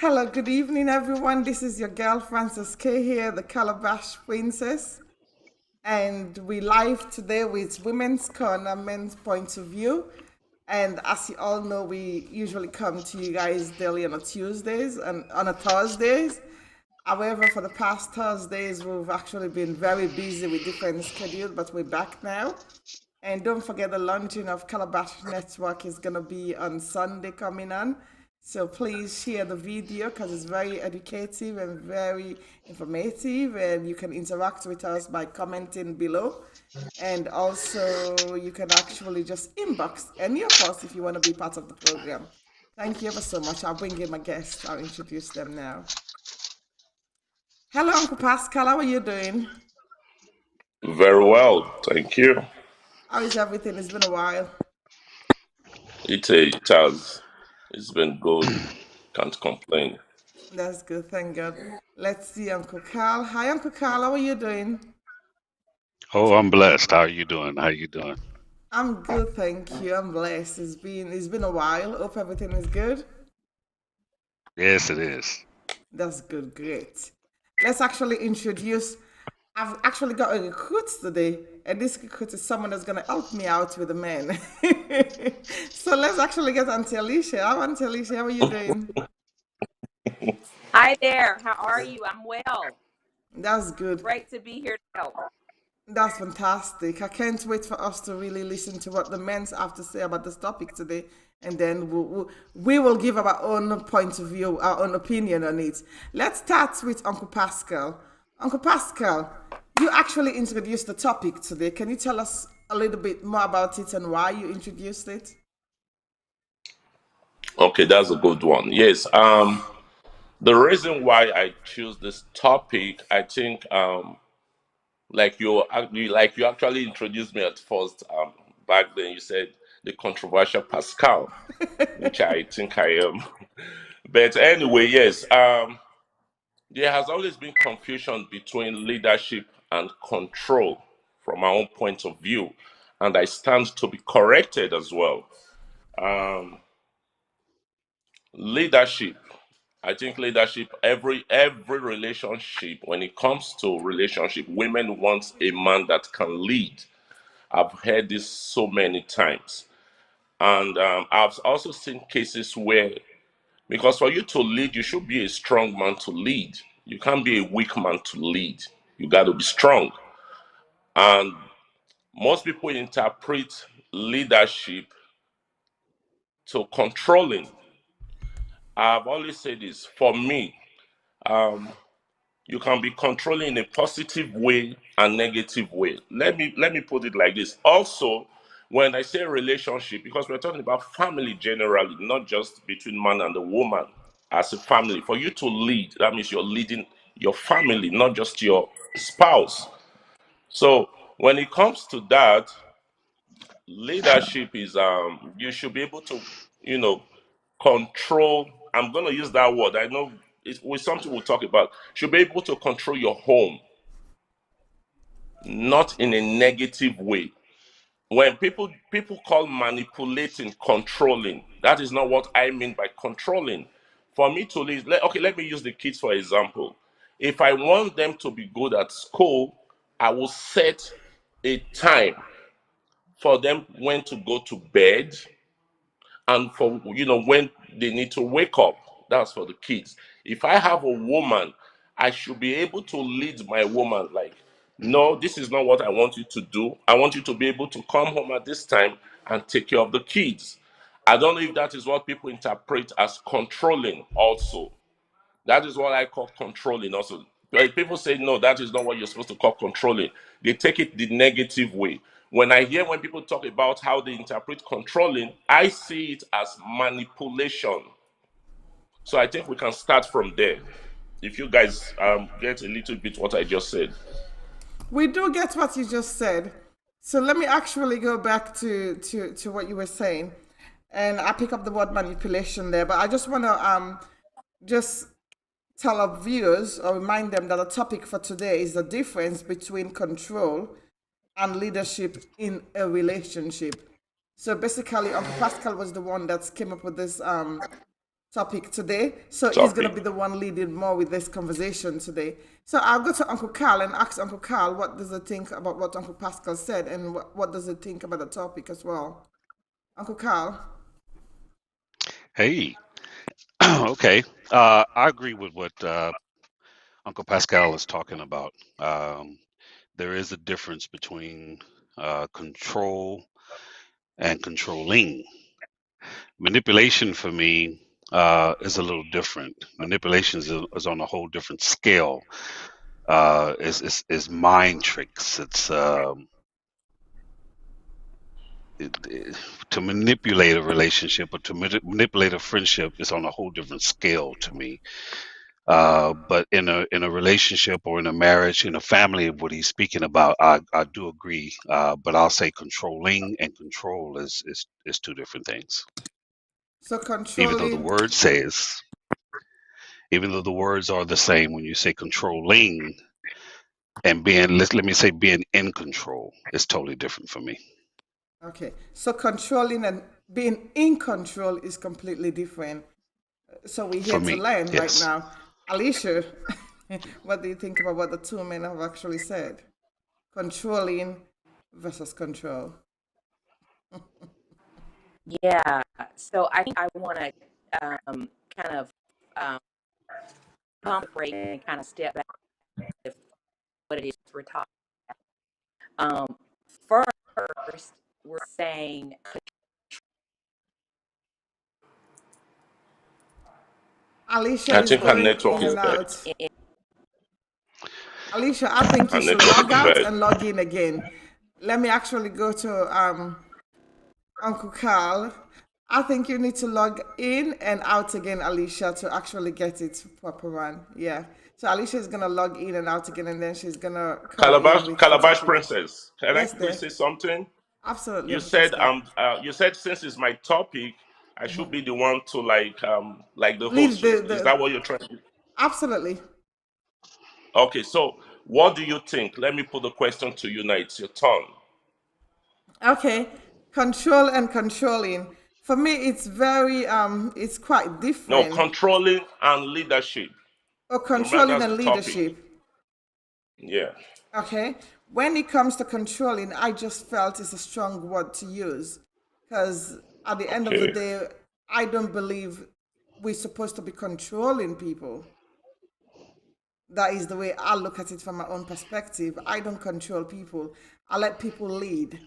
Hello, good evening, everyone. This is your girl Frances K here, the Calabash Princess, and we live today with Women's Corner, Men's Point of View. And as you all know, we usually come to you guys daily on a Tuesdays and on a Thursdays. However, for the past Thursdays, we've actually been very busy with different schedules, but we're back now. And don't forget the launching of Calabash Network is going to be on Sunday coming on. So please share the video because it's very educative and very informative. And you can interact with us by commenting below. And also, you can actually just inbox any of us if you want to be part of the program. Thank you ever so much. I'll bring in my guests. I'll introduce them now. Hello, Uncle Pascal. How are you doing? Very well, thank you. How is everything? It's been a while. It has. It's been good. Can't complain. That's good. Thank God. Let's see, Uncle Carl. Hi, Uncle Carl. How are you doing? Oh, I'm blessed. How are you doing? How you doing? I'm good, thank you. I'm blessed. It's been a while. Hope everything is good. Yes, it is. That's good. Great. Let's actually introduce. I've actually got a recruit today, and this recruit is someone that's gonna help me out with the men. So let's actually get Auntie Alicia. How Auntie Alicia? How are you doing? Hi there. How are you? I'm well. That's good. Great to be here to help. That's fantastic. I can't wait for us to really listen to what the men have to say about this topic today. And then we will give our own point of view, our own opinion on it. Let's start with Uncle Pascal. Uncle Pascal, you actually introduced the topic today. Can you tell us a little bit more about it and why you introduced it? Okay, that's a good one. Yes. The reason why I choose this topic, I think, like you actually introduced me at first. Back then, you said the controversial Pascal, which I think I am. But anyway, yes. There has always been confusion between leadership and control from my own point of view, and I stand to be corrected as well. Um, Leadership, I think leadership, every relationship, when it comes to relationship, women want a man that can lead. I've heard this so many times, and I've also seen cases where, because for you to lead, you should be a strong man to lead. You can't be a weak man to lead. You got to be strong. And most people interpret leadership to controlling. I've always said this. For me, um, you can be controlling in a positive way and negative way. Let me put it like this. Also, when I say relationship, because we're talking about family generally, not just between man and the woman, as a family. For you to lead, that means you're leading your family, not just your spouse. So when it comes to that, leadership is you should be able to, you know, control. I'm gonna use that word. I know it's with something we'll talk about. Should be able to control your home, not in a negative way. When people call manipulating controlling, that is not what I mean by controlling. For me to lead, okay, let me use the kids for example. If I want them to be good at school, I will set a time for them when to go to bed and for when they need to wake up. That's for the kids. If I have a woman, I should be able to lead my woman, like, no, this is not what I want you to do. I want you to be able to come home at this time and take care of the kids. I don't know if that is what people interpret as controlling also. That is what I call controlling also. Like, people say, no, that is not what you're supposed to call controlling. They take it the negative way. When people talk about how they interpret controlling, I see it as manipulation. So I think we can start from there. If you guys get a little bit what I just said. We do get what you just said. So let me actually go back to what you were saying. And I pick up the word manipulation there, but I just want to just tell our viewers or remind them that the topic for today is the difference between control and leadership in a relationship. So basically, Uncle Pascal was the one that came up with this topic today. So he's going to topic. be the one leading more with this conversation today. So I'll go to Uncle Carl and ask Uncle Carl what does he think about what Uncle Pascal said, and what does he think about the topic as well. Uncle Carl. Hey, okay. I agree with what Uncle Pascal is talking about. Um, there is a difference between control and controlling. Manipulation for me is a little different. Manipulation is on a whole different scale. Is mind tricks. To manipulate a relationship or to manipulate a friendship is on a whole different scale to me. But in a relationship or in a marriage, in a family, what he's speaking about, I do agree. But I'll say controlling and control is two different things. So Even though the controlling. word says, even though the words are the same, when you say controlling and being, let me say being in control, is totally different for me. Okay. So controlling and being in control is completely different. So we're For here to me, learn right yes. now. Alicia, what do you think about what the two men have actually said? Controlling versus control. Yeah. So I think I want to kind of um, pump the brake and kind of step back to what it is we're talking about. First, we're saying Alicia I is think her going network in is and bad. out. Alicia, I think Her you should network log is out bad. and log in again. Let me actually go to Uncle Carl. I think you need to log in and out again, Alicia, to actually get it proper run. Yeah. So Alicia is gonna log in and out again, and then she's gonna come in with the Calabash topic. Princess. Can I Yes, quickly there. say something? Absolutely, You Uncle said Pascal. you said since it's my topic, I should be the one to like the Lead host. Is the that what you're trying to do? absolutely. Okay, so what do you think? Let me put the question to you now. It's your turn. Okay. Control and controlling. For me, it's very it's quite No, different. controlling and leadership. Or Remember controlling that's the and topic. leadership. Yeah. Okay. When it comes to controlling, I just felt it's a strong word to use. Because at the end of the Okay. day, I don't believe we're supposed to be controlling people. That is the way I look at it from my own perspective. I don't control people. I let people lead.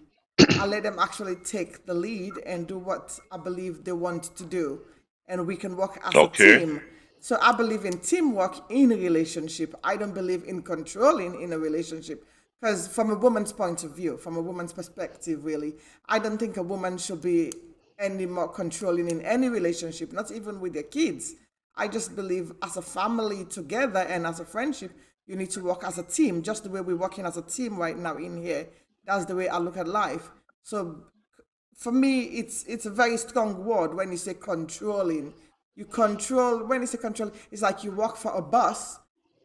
I let them actually take the lead and do what I believe they want to do. And we can work as a Okay. team. So I believe in teamwork in a relationship. I don't believe in controlling in a relationship. Because from a woman's point of view, from a woman's perspective, really, I don't think a woman should be any more controlling in any relationship, not even with their kids. I just believe as a family together and as a friendship, you need to work as a team, just the way we're working as a team right now in here. That's the way I look at life. So for me, it's a very strong word when you say controlling. You control when you say control, it's like you work for a boss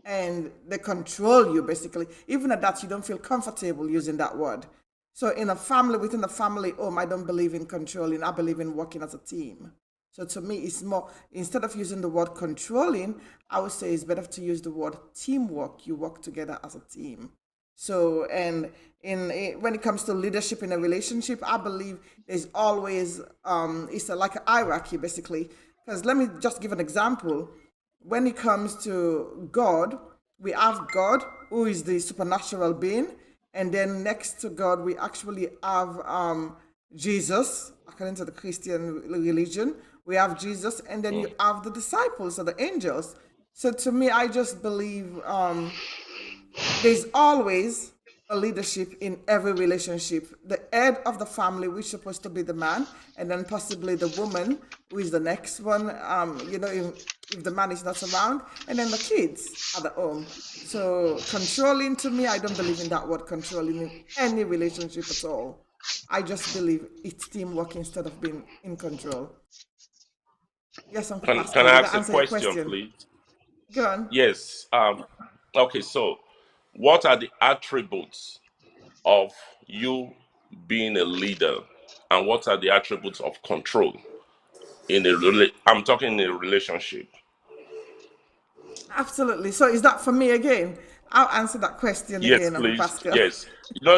and they control you basically. Even at that, you don't feel comfortable using that word. So in a family, within the family home, I don't believe in controlling. I believe in working as a team. So to me, it's more, instead of using the word controlling, I would say it's better to use the word teamwork. You work together as a team. So, and when it comes to leadership in a relationship, I believe there's always it's like a hierarchy basically. Because let me just give an example. When it comes to God, we have God who is the supernatural being, and then next to God we actually have Jesus, according to the Christian religion. We have Jesus, and then you Mm. have the disciples or the angels. So to me, I just believe there's always a leadership in every relationship. The head of the family, which is supposed to be the man, and then possibly the woman, who is the next one. If the man is not around, and then the kids at the home. So controlling, to me, I don't believe in that word controlling in any relationship at all. I just believe it's teamwork instead of being in control. Yes, Uncle Can Pascal, I did ask that a answer your question, question? please? Go on. Yes. Okay, so what are the attributes of you being a leader, and what are the attributes of control? I'm talking in a relationship. Absolutely. So is that for me again? I'll answer that question Yes, again, Uncle please. Pascal. Yes.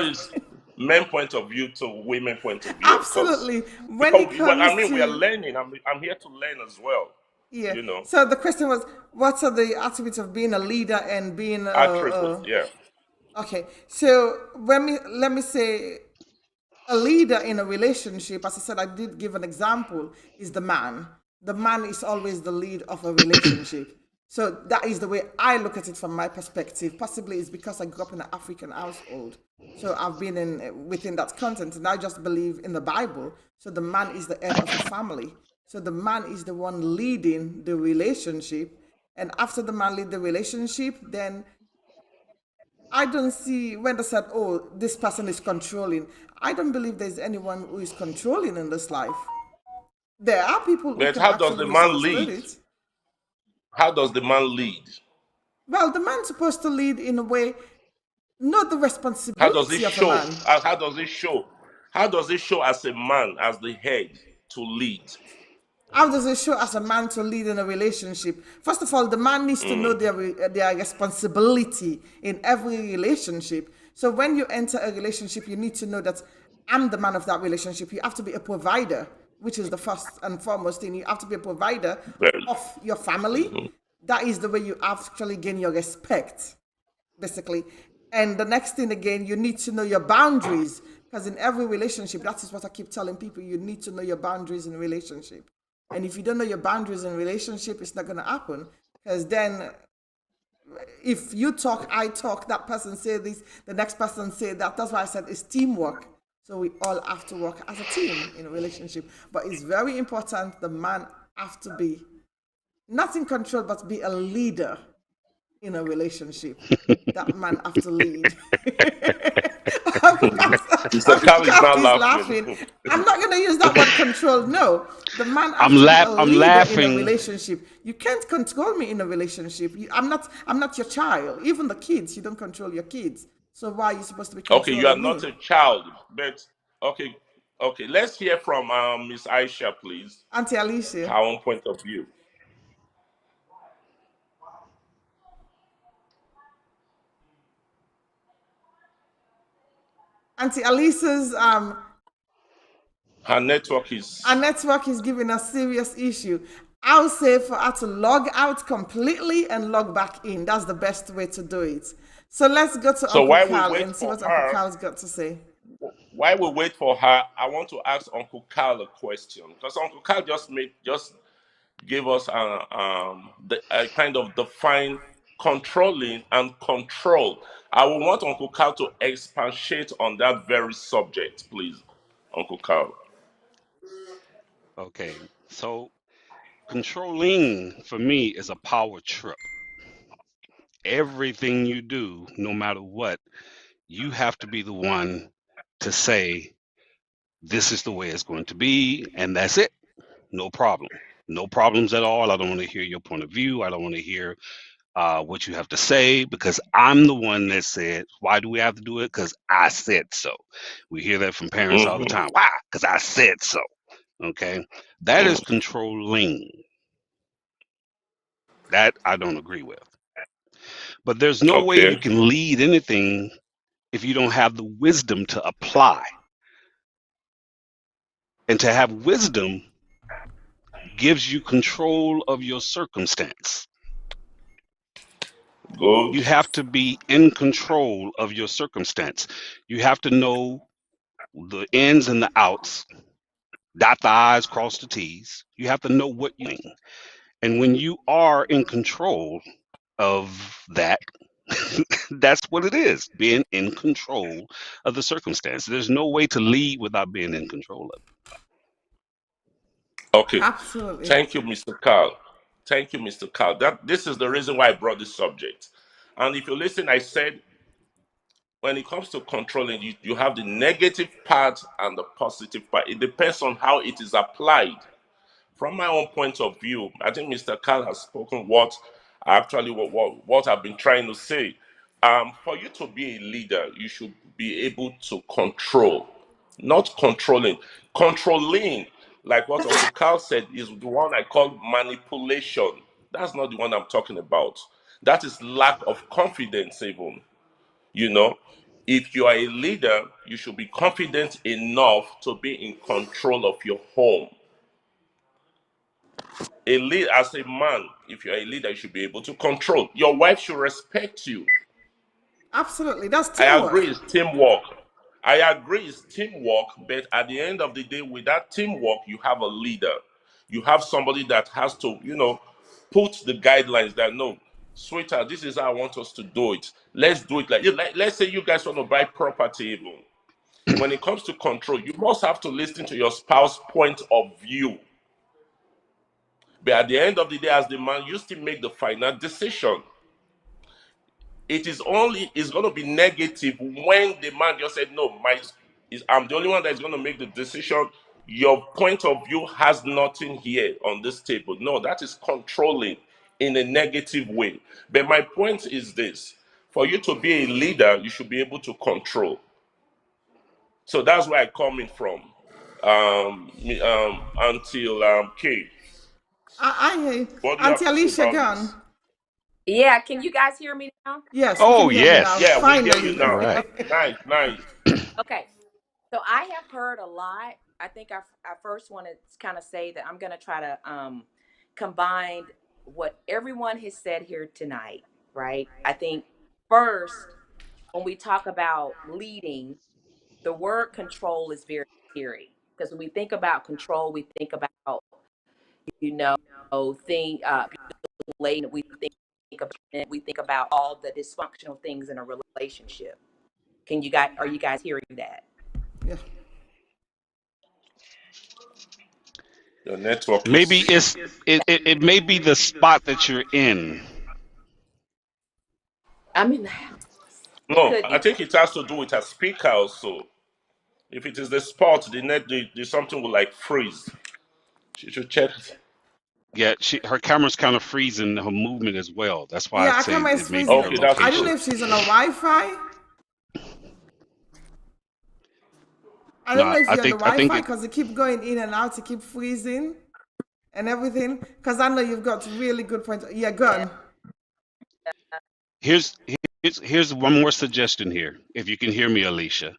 It's men point of view to women point of view, Absolutely. When because it I comes mean we are to, learning. I'm here to learn as well. yeah. You know, So the question was, what are the attributes of being a leader and being attributes. Yeah. okay. So let me say a leader in a relationship, as I said, I did give an example, is the man. The man is always the lead of a relationship. So that is the way I look at it from my perspective. Possibly it's because I grew up in an African household. So I've been in within that content, and I just believe in the Bible. So the man is the head of the family. So the man is the one leading the relationship. And after the man lead the relationship, then I don't see when they said, oh, this person is controlling. I don't believe there's anyone who is controlling in this life. There are people who But can how does actually the man misunderstand lead? it. How does the man lead? Well, the man's supposed to lead in a way, not the How does it responsibility of a show? man. How does it show? How does it show as a man, as the head, to lead? How does it show as a man to lead in a relationship? First of all, the man needs to know Mm, their responsibility in every relationship. So when you enter a relationship, you need to know that I'm the man of that relationship. You have to be a provider, which is the first and foremost thing. You have to be a provider very. of your family. Mhm. That is the way you actually gain your respect, basically. And the next thing again, you need to know your boundaries. Because in every relationship, that is what I keep telling people, you need to know your boundaries in a relationship. And if you don't know your boundaries in a relationship, it's not going to happen. Because then if you talk, I talk, that person say this, the next person say that. That's why I said it's teamwork. So we all have to work as a team in a relationship. But it's very important the man have to be not in control, but be a leader in a relationship. That man have to lead. Uncle Mr. Carl is Carl not is laughing. laughing. I'm not going to use that word control. No, the man have to be a I'm leader in a laughing. relationship. You can't control me in a relationship. I'm not your child. Even the kids, you don't control your kids. So why are you supposed to be Okay, you are controlling not me? a child, but okay, okay. Let's hear from Miss Aisha, please. Auntie Alicia. Her own point of view. Auntie Alicia's Her network our is network is giving us serious issue. I would say for her to log out completely and log back in. That's the best way to do it. So let's go to so. Uncle While we Carl wait and see for what Uncle her, Carl's got to say. while we wait for her, I want to ask Uncle Carl a question because Uncle Carl just gave us a kind of define controlling and control. I will want Uncle Carl to expatiate on that very subject, please, Uncle Carl. Okay, so controlling for me is a power trip. Everything you do, no matter what, you have to be the one to say, this is the way it's going to be, and that's it. No problem. No problems at all. I don't want to hear your point of view. I don't want to hear what you have to say because I'm the one that said, why do we have to do it? Because I said so. We hear that from parents all the Hmm. time. Why? Because I said so. Okay. That is Hmm. controlling. That I don't agree with. But there's no way you Okay. can lead anything if you don't have the wisdom to apply. And to have wisdom gives you control of your circumstance. Good. You have to be in control of your circumstance. You have to know the ins and the outs, dot the I's, cross the T's. You have to know what you're doing. And when you are in control of that, that's what it is, being in control of the circumstance. There's no way to lead without being in control of Okay. Absolutely. Thank you, Mr. Carl. Thank you, Mr. Carl. That this is the reason why I brought this subject. And if you listen, I said when it comes to controlling, you have the negative part and the positive part. It depends on how it is applied. From my own point of view, I think Mr. Carl has spoken what I've been trying to say. For you to be a leader, you should be able to control, not controlling. Controlling. like what Uncle Carl said, is the one I call manipulation. That's not the one I'm talking about. That is lack of confidence, even. You know, if you are a leader, you should be confident enough to be in control of your home. A lead as a man, if you're a leader, you should be able to control. Your wife should respect you. Absolutely. That's I teamwork. agree, it's teamwork. I agree, it's teamwork, but at the end of the day, with that teamwork, you have a leader. You have somebody that has to, put the guidelines that no, sweetheart, this is how I want us to do it. Let's do it let's say you guys want to buy property even. When it comes to control, you must have to listen to your spouse's point of view. But at the end of the day, as the man, you still make the final decision. It's going to be negative when the man just said no, I'm the only one that's going to make the decision. Your point of view has nothing here on this table. No, that is controlling in a negative way. But my point is this: for you to be a leader, you should be able to control. So that's where I come in from. Until K. I hear you. What do you have Auntie to say Alicia, about gone. this? Yeah, can you guys hear me now? Yes, we can Oh hear you now. yes. Yeah, we hear you Finally. All now. right. Nice, nice. Okay. So I have heard a lot. I think I first want to kind of say that I'm going to try to combine what everyone has said here tonight, right? I think first, when we talk about leading, the word control is very scary because when we think about control, we think about, you know, thing, relating, we think about all the dysfunctional things in a relationship. Are you guys hearing that? Yeah. Your network Maybe is. it may be the spot that you're in. I'm in the house. It No, could I be. think it has to do with a speaker also. If it is the spot, the something will like freeze. She should check. Yeah, her camera's kind of freezing her movement as well. That's why Yeah, I'd our say camera is it may be her Okay, freezing. that's I don't location. true. know if she's on a Wi-Fi. I don't No, know if I you're on the think I think Wi-Fi it. because it keep going in and out. It keep freezing and everything. Because I know you've got really good points. Yeah, Yeah. gone. Here's here's one more suggestion here. If you can hear me, Alicia,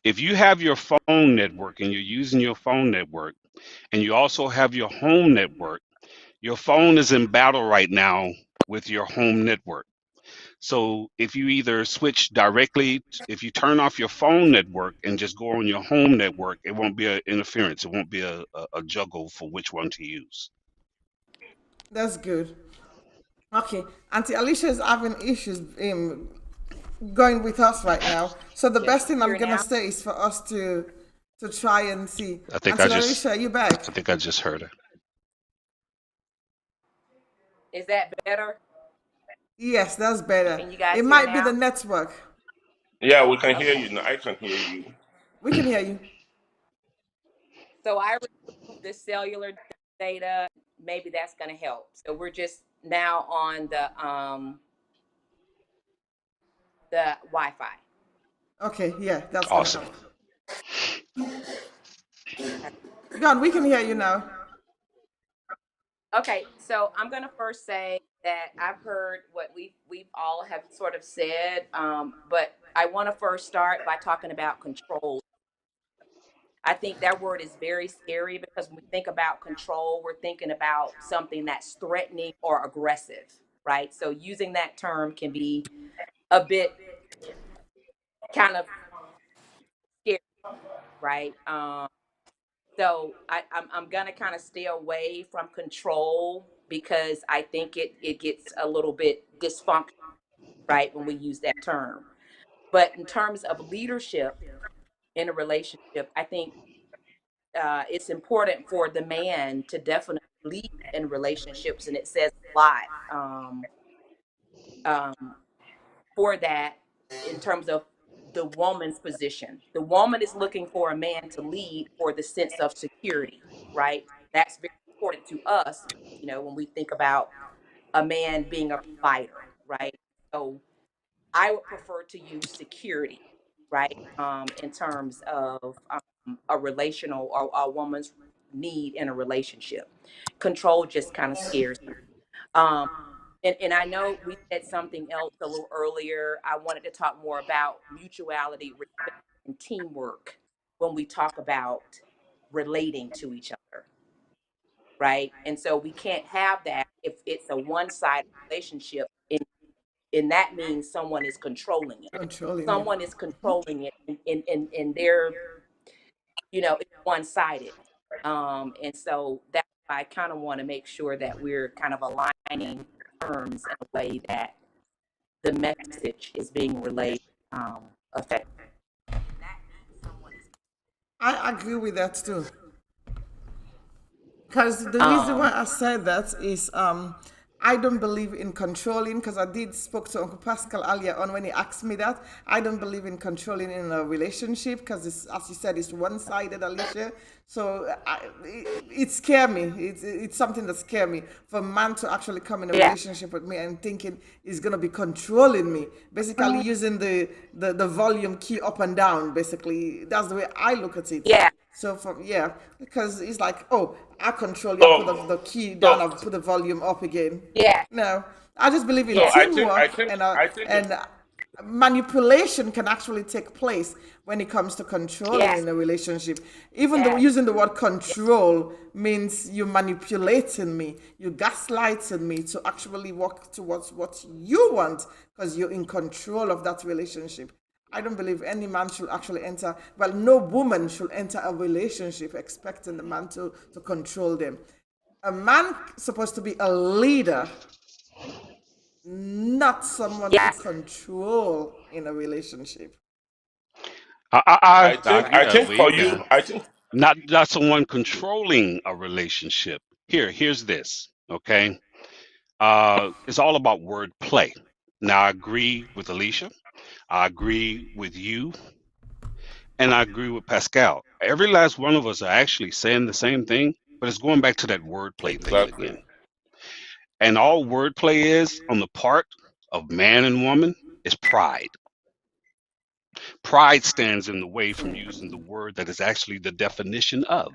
if you have your phone network and you're using your phone network, and you also have your home network, your phone is in battle right now with your home network. So if you either switch directly, if you turn off your phone network and just go on your home network, it won't be an interference. It won't be a juggle for which one to use. That's good. Okay, Auntie Alicia is having issues going with us right now. So the Can best you thing I'm hear gonna now? say is for us to try and see. I think I Auntie just Alicia, are you back? I think I just heard her. Is that better? Yes, that's better. Can you guys It hear might be the now? network. Yeah, we can hear Okay. you now. I can hear you. We can hear you. So I removed the cellular data. Maybe that's going to help. So we're just now on the Wi-Fi. Okay, yeah, that's gonna Awesome. help. Gone. We can hear you now. Okay, so I'm gonna first say that I've heard what we've all have sort of said, but I want to first start by talking about control. I think that word is very scary because when we think about control, we're thinking about something that's threatening or aggressive, right? So using that term can be a bit kind of scary, right? So I'm gonna kind of stay away from control because I think it gets a little bit dysfunctional, right, when we use that term. But in terms of leadership in a relationship, I think it's important for the man to definitely lead in relationships, and it says a lot um, for that in terms of the woman's position. The woman is looking for a man to lead for the sense of security, right? That's very important to us, when we think about a man being a provider, right? So I would prefer to use security, right? In terms of a relational or a woman's need in a relationship. Control just kind of scares me. Um, and I know we said something else a little earlier. I wanted to talk more about mutuality, respect, and teamwork when we talk about relating to each other, right? And so we can't have that if it's a one-sided relationship. And that means someone is controlling it. Controlling it. Someone is controlling it, and they're, it's one-sided. And so that's why I kind of want to make sure that we're kind of aligning terms in a way that the message is being relayed effectively. And that means someone is. I agree with that too. Because the reason why Um, I said that is I don't believe in controlling, because I did spoke to Uncle Pascal earlier on when he asked me that. I don't believe in controlling in a relationship because, as you said, it's one-sided, Alicia. So it scared me. It's something that scared me. For a man to actually come in a yeah, relationship with me and thinking he's going to be controlling me, basically using the volume key up and down, basically. That's the way I look at it. yeah, So from yeah, because it's like, oh, I control you. I put So, the key down. so, I put the volume up again. yeah, No, I just believe in so yeah, teamwork and manipulation can actually take place when it comes to controlling yeah, in a relationship. Even though yeah, using the word control means you manipulating me, you gaslighting me to actually work towards what you want because you're in control of that relationship. I don't believe any man should actually enter, well, no woman should enter a relationship expecting the man to control them. A man supposed to be a leader, not someone to yes, control in a relationship. I Yeah, think we for you, I think. not someone controlling a relationship. Here's this. Okay, it's all about word play. Now, I agree with Alicia. I agree with you, and I agree with Pascal. Every last one of us are actually saying the same thing, but it's going back to that wordplay thing Exactly. again. And all wordplay is on the part of man and woman is pride. Pride stands in the way from using the word that is actually the definition of.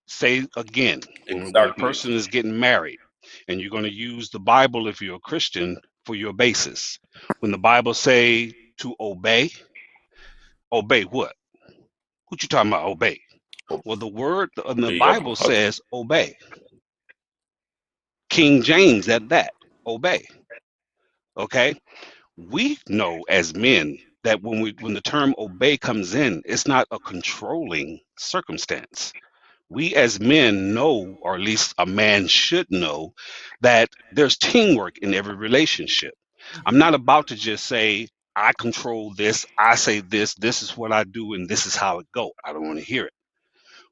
Say again, when a Exactly. person is getting married, and you're going to use the Bible if you're a Christian for your basis. When the Bible say to obey, obey what? What you talking about? Obey. Well, the word in the Obey your Bible husband. says obey. King James at that, obey. Okay. We know as men that when the term obey comes in, it's not a controlling circumstance. We as men know, or at least a man should know, that there's teamwork in every relationship. I'm not about to just say, I control this, I say this is what I do, and this is how it go. I don't want to hear it.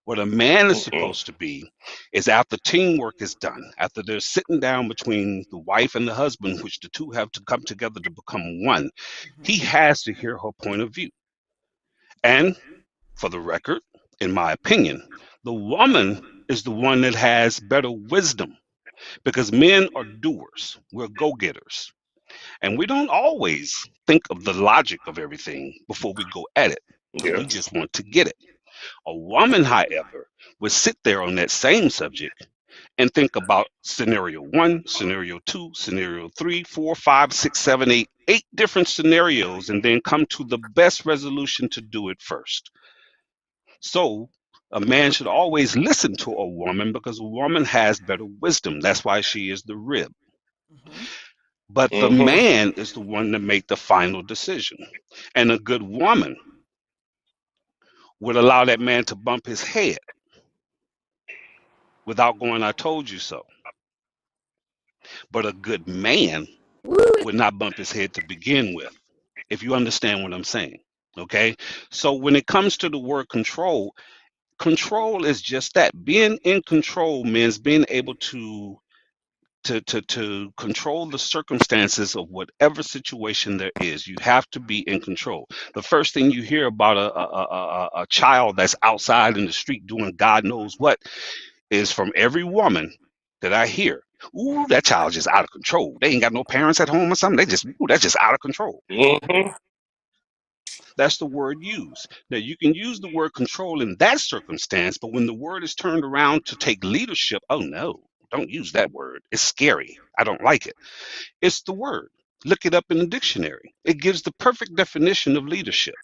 What a man is Mm-mm. supposed to be is after teamwork is done, after they're sitting down between the wife and the husband, which the two have to come together to become one, he has to hear her point of view. And for the record, in my opinion, the woman is the one that has better wisdom because men are doers, we're go getters. And we don't always think of the logic of everything before we go at it because we Yes. just want to get it. A woman, however, would sit there on that same subject and think about scenario one, scenario two, scenario three, four, five, six, seven, eight different scenarios, and then come to the best resolution to do it first. So a man should always listen to a woman because a woman has better wisdom. That's why she is the rib. Mm-hmm. But the Mm-hmm. man is the one to make the final decision. And a good woman would allow that man to bump his head without going, I told you so. But a good man woo, would not bump his head to begin with, if you understand what I'm saying. Okay. So when it comes to the word control, control is just that. Being in control means being able to control the circumstances of whatever situation there is. You have to be in control. The first thing you hear about a child that's outside in the street doing God knows what is from every woman that I hear. Ooh, that child just out of control. They ain't got no parents at home or something. They just, ooh, that's just out of control. Mm-hmm. That's the word used. Now, you can use the word control in that circumstance, but when the word is turned around to take leadership, oh no, don't use that word. It's scary. I don't like it. It's the word. Look it up in the dictionary. It gives the perfect definition of leadership.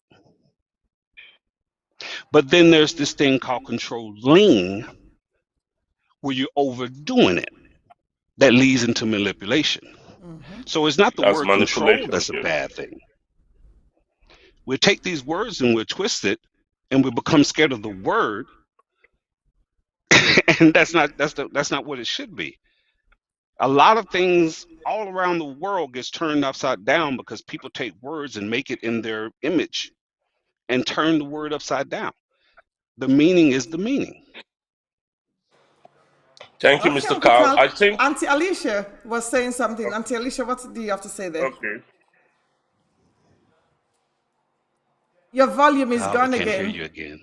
But then there's this thing called controlling, where you're overdoing it. That leads into manipulation. So it's not the That's word control manipulation. that's a Yeah. bad thing. We take these words and we twist it, and we become scared of the word, and that's not what it should be. A lot of things all around the world gets turned upside down because people take words and make it in their image and turn the word upside down. The meaning is the meaning. Thank you, Okay, Mr. Uncle Carl. Carl. I think. Auntie Alicia was saying something. Auntie Alicia, what do you have to say there? Okay. Your volume is Oh, we gone can't hear again. you again.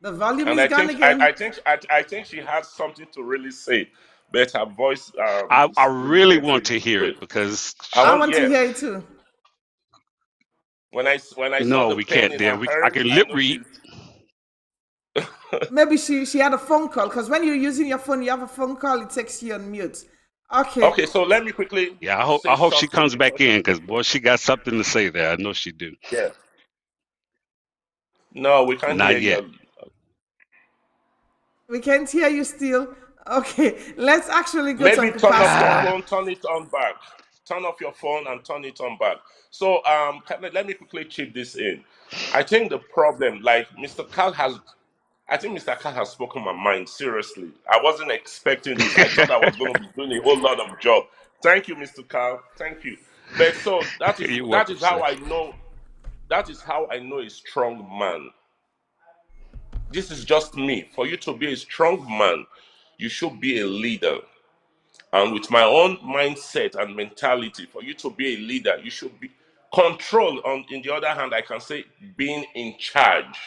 The volume And is I gone think I, again. I think I think she has something to really say, but her voice I is really really want getting to hear great. it because I I want, want to yeah. hear it too. When I saw no, the we pain can't, in dear. her I hands, can I lip know read. she's. Maybe she had a phone call because when you're using your phone, you have a phone call, it takes you on mute. Okay. Okay, so let me quickly Yeah, I say hope she something comes before back she. in because boy, she got something to say there. I know she do. Yeah. No, we can't hear Not yet. you. We can't hear you still. Okay, let's actually go to Maybe Uncle turn off your Pascal. Ah, phone, turn it on back. Turn off your phone and turn it on back. So let me quickly chip this in. I think the problem, like Mr. Carl has, I think Mr. Carl has spoken my mind. Seriously, I wasn't expecting this. I thought I was going to be doing a whole lot of job. Thank you, Mr. Carl. Thank you. But so you're that welcome, is how sir. I know. That is how I know a strong man. This is just me. For you to be a strong man, you should be a leader. And with my own mindset and mentality, for you to be a leader, you should be control. On in the other hand, I can say being in charge.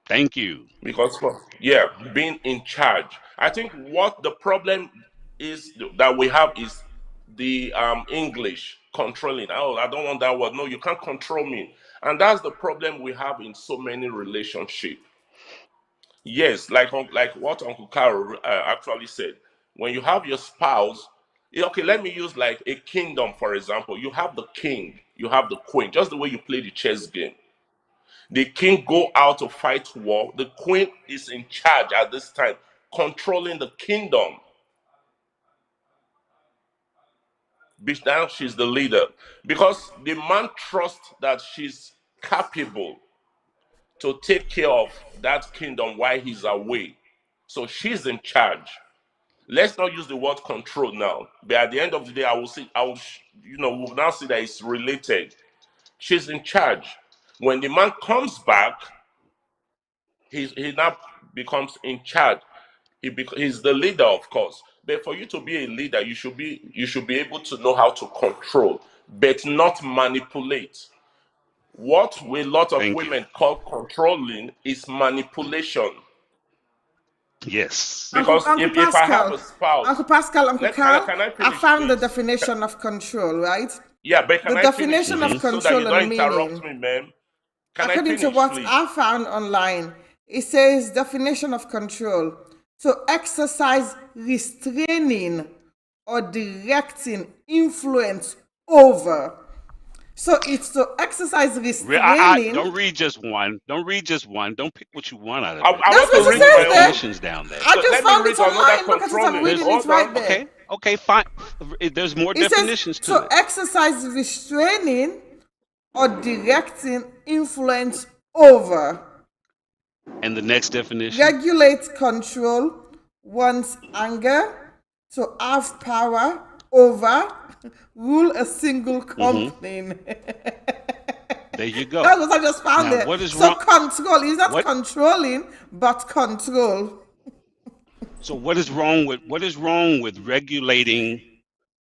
Thank you. Because yeah, being in charge. I think what the problem is that we have is the English controlling. Oh, I don't want that word. No, you can't control me. And that's the problem we have in so many relationships. Yes, like what Uncle Carol actually said. When you have your spouse, okay, let me use like a kingdom for example. You have the king, you have the queen, just the way you play the chess game. The king go out to fight war. The queen is in charge at this time, controlling the kingdom. Now she's the leader because the man trusts that she's capable to take care of that kingdom while he's away. So she's in charge. Let's not use the word control now. But at the end of the day, we'll now see that it's related. She's in charge. When the man comes back, he now becomes in charge. He's the leader, of course. But for you to be a leader, you should be able to know how to control, but not manipulate. What a lot of Thank you. women call controlling is manipulation. Yes. Uncle Because Uncle if I have Pascal. a spouse, Uncle Pascal, Uncle let can I, Carl, can I I finish, found the please? definition of control, right? Yeah, but The can I finish, definition of Mm-hmm. please, so that control you don't and interrupt meaning. me, ma'am? Can I According to finish, what please? I found online, it says definition of control to exercise restraining or directing influence over. So it's to exercise Don't restraining. read just one. Don't read just one. Don't pick what you want out I, of it. I That's want what to There's it read more says my there. own. definitions down there. I just Let me found it read another online. Look at it. I'm controlling. reading it Hold right on. there. Okay, fine. There's more It says definitions to to it. exercise restraining or directing influence over, And the next definition. regulate, control one's anger, to have power over, rule a single Mm-hmm. company. There you That's go. what I just found Now, there. what is So wrong? control is not What? controlling, but control. So what is wrong with regulating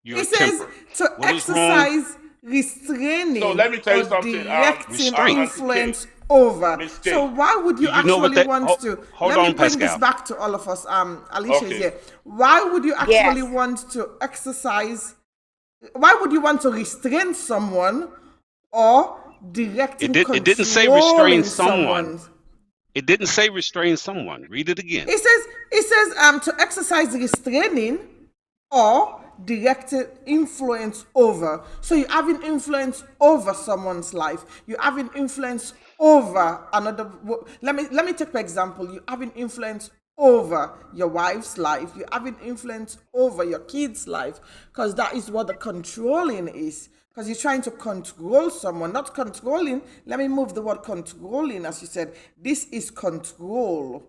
your It says temper? to What is wrong? exercise So restraining let me tell or you something. directing Restraint. Auntie K, influence over. Miss So K. why would Do you you know what actually that? want to? Hold Let me on, bring this Pascal. back to all of us. Alicia is Okay. here. Why would you actually Yes. want to exercise? Why would you want to restrain someone or directing, It didn't say restrain controlling someone. someone. It didn't say restrain someone. Read it again. It says to exercise restraining or directed influence over. So you having influence over someone's life. You having influence over another. Let me take for example. You having influence over your wife's life. You having influence over your kid's life, because that is what the controlling is. Because you're trying to control someone, not controlling. Let me move the word controlling, as you said. This is control.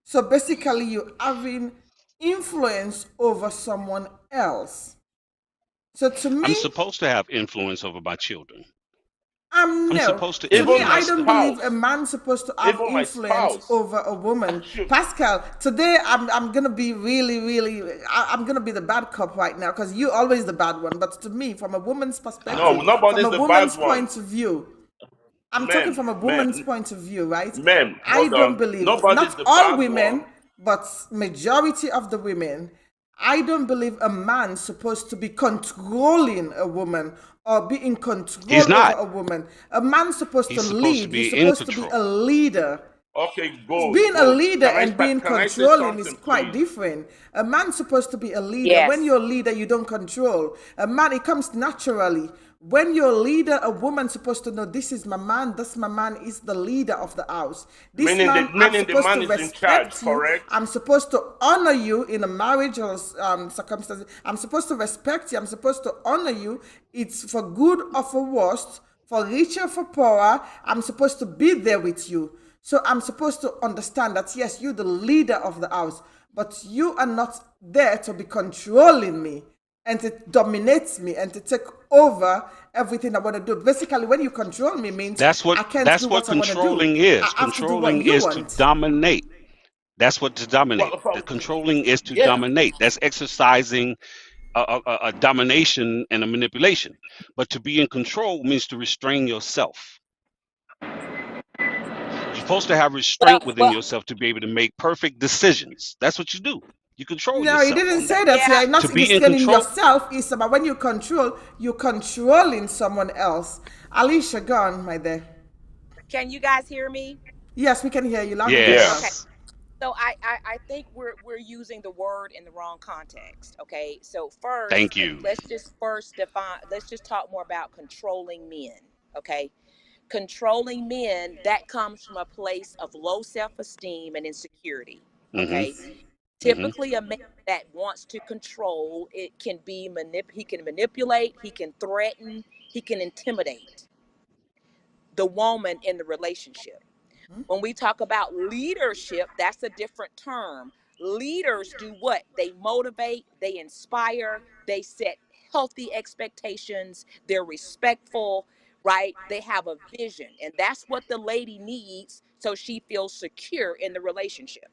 So basically, you having influence over someone else. So to I'm me, supposed to have influence over my children. I'm no. supposed to To me, Even my I influence don't them. believe a spouse, man's supposed to have even my influence spouse, over a I woman. should. Pascal, today I'm gonna be really, really. I'm gonna be the bad cop right now because you're always the bad one. But to me, from a woman's No, perspective, from nobody's a the bad woman's one. point of view, I'm talking Ma'am, from a woman's ma'am, point of view, right? ma'am, I hold don't on. believe, Nobody's not the all bad women, one. but majority of the women, I don't believe a man supposed to be controlling a woman or be in He's control over not. a woman. A man supposed to He's supposed to lead. He's be in supposed to be a control. leader. Okay, good, Being a good. leader Can I and start? being Can I say controlling is something, quite please? different. A man's supposed to be a leader. When Yes. you're a leader, you don't control. A man, it comes naturally. When you're a leader, a woman's supposed to know this is my man, this my man is the leader of the house. This man, I'm Meaning the supposed to man is in charge, respect you. correct? I'm supposed to honor you in a marriage or circumstances. I'm supposed to respect you. I'm supposed to honor you. It's for good or for worst, for richer, for poorer. I'm supposed to be there with you. So I'm supposed to understand that yes, you're the leader of the house, but you are not there to be controlling me and to dominate me and to take over everything I want to do. Basically, when you control me means I can't do That's what what I want to do. controlling is. I have to do what Controlling you is to want. dominate. That's what to dominate. Well, The controlling is to yeah, dominate. That's exercising a domination and a manipulation. But to be in control means to restrain yourself. You're supposed to have Well, restraint within well, yourself to be able to make perfect decisions. That's what you do. You control No, he yourself didn't on that. say that. yeah. You're To not be in restraining control, yourself. It's about when you control, you're controlling someone else. Alicia, go on, my dear. Can you guys hear me? Yes, we can hear you loud and clear yeah. now. Okay. yes. So I think we're using the word in the wrong context. Okay. So first, Thank you. let's just first define. Let's just talk more about controlling men. Okay. Controlling men, that comes from a place of low self-esteem and insecurity. Hmm. Okay. Hmm. Typically, a man that wants to control, it can be he can manipulate, he can threaten, he can intimidate the woman in the relationship. When we talk about leadership, that's a different term. Leaders do what? They motivate, they inspire, they set healthy expectations, they're respectful, right? They have a vision, and that's what the lady needs so she feels secure in the relationship.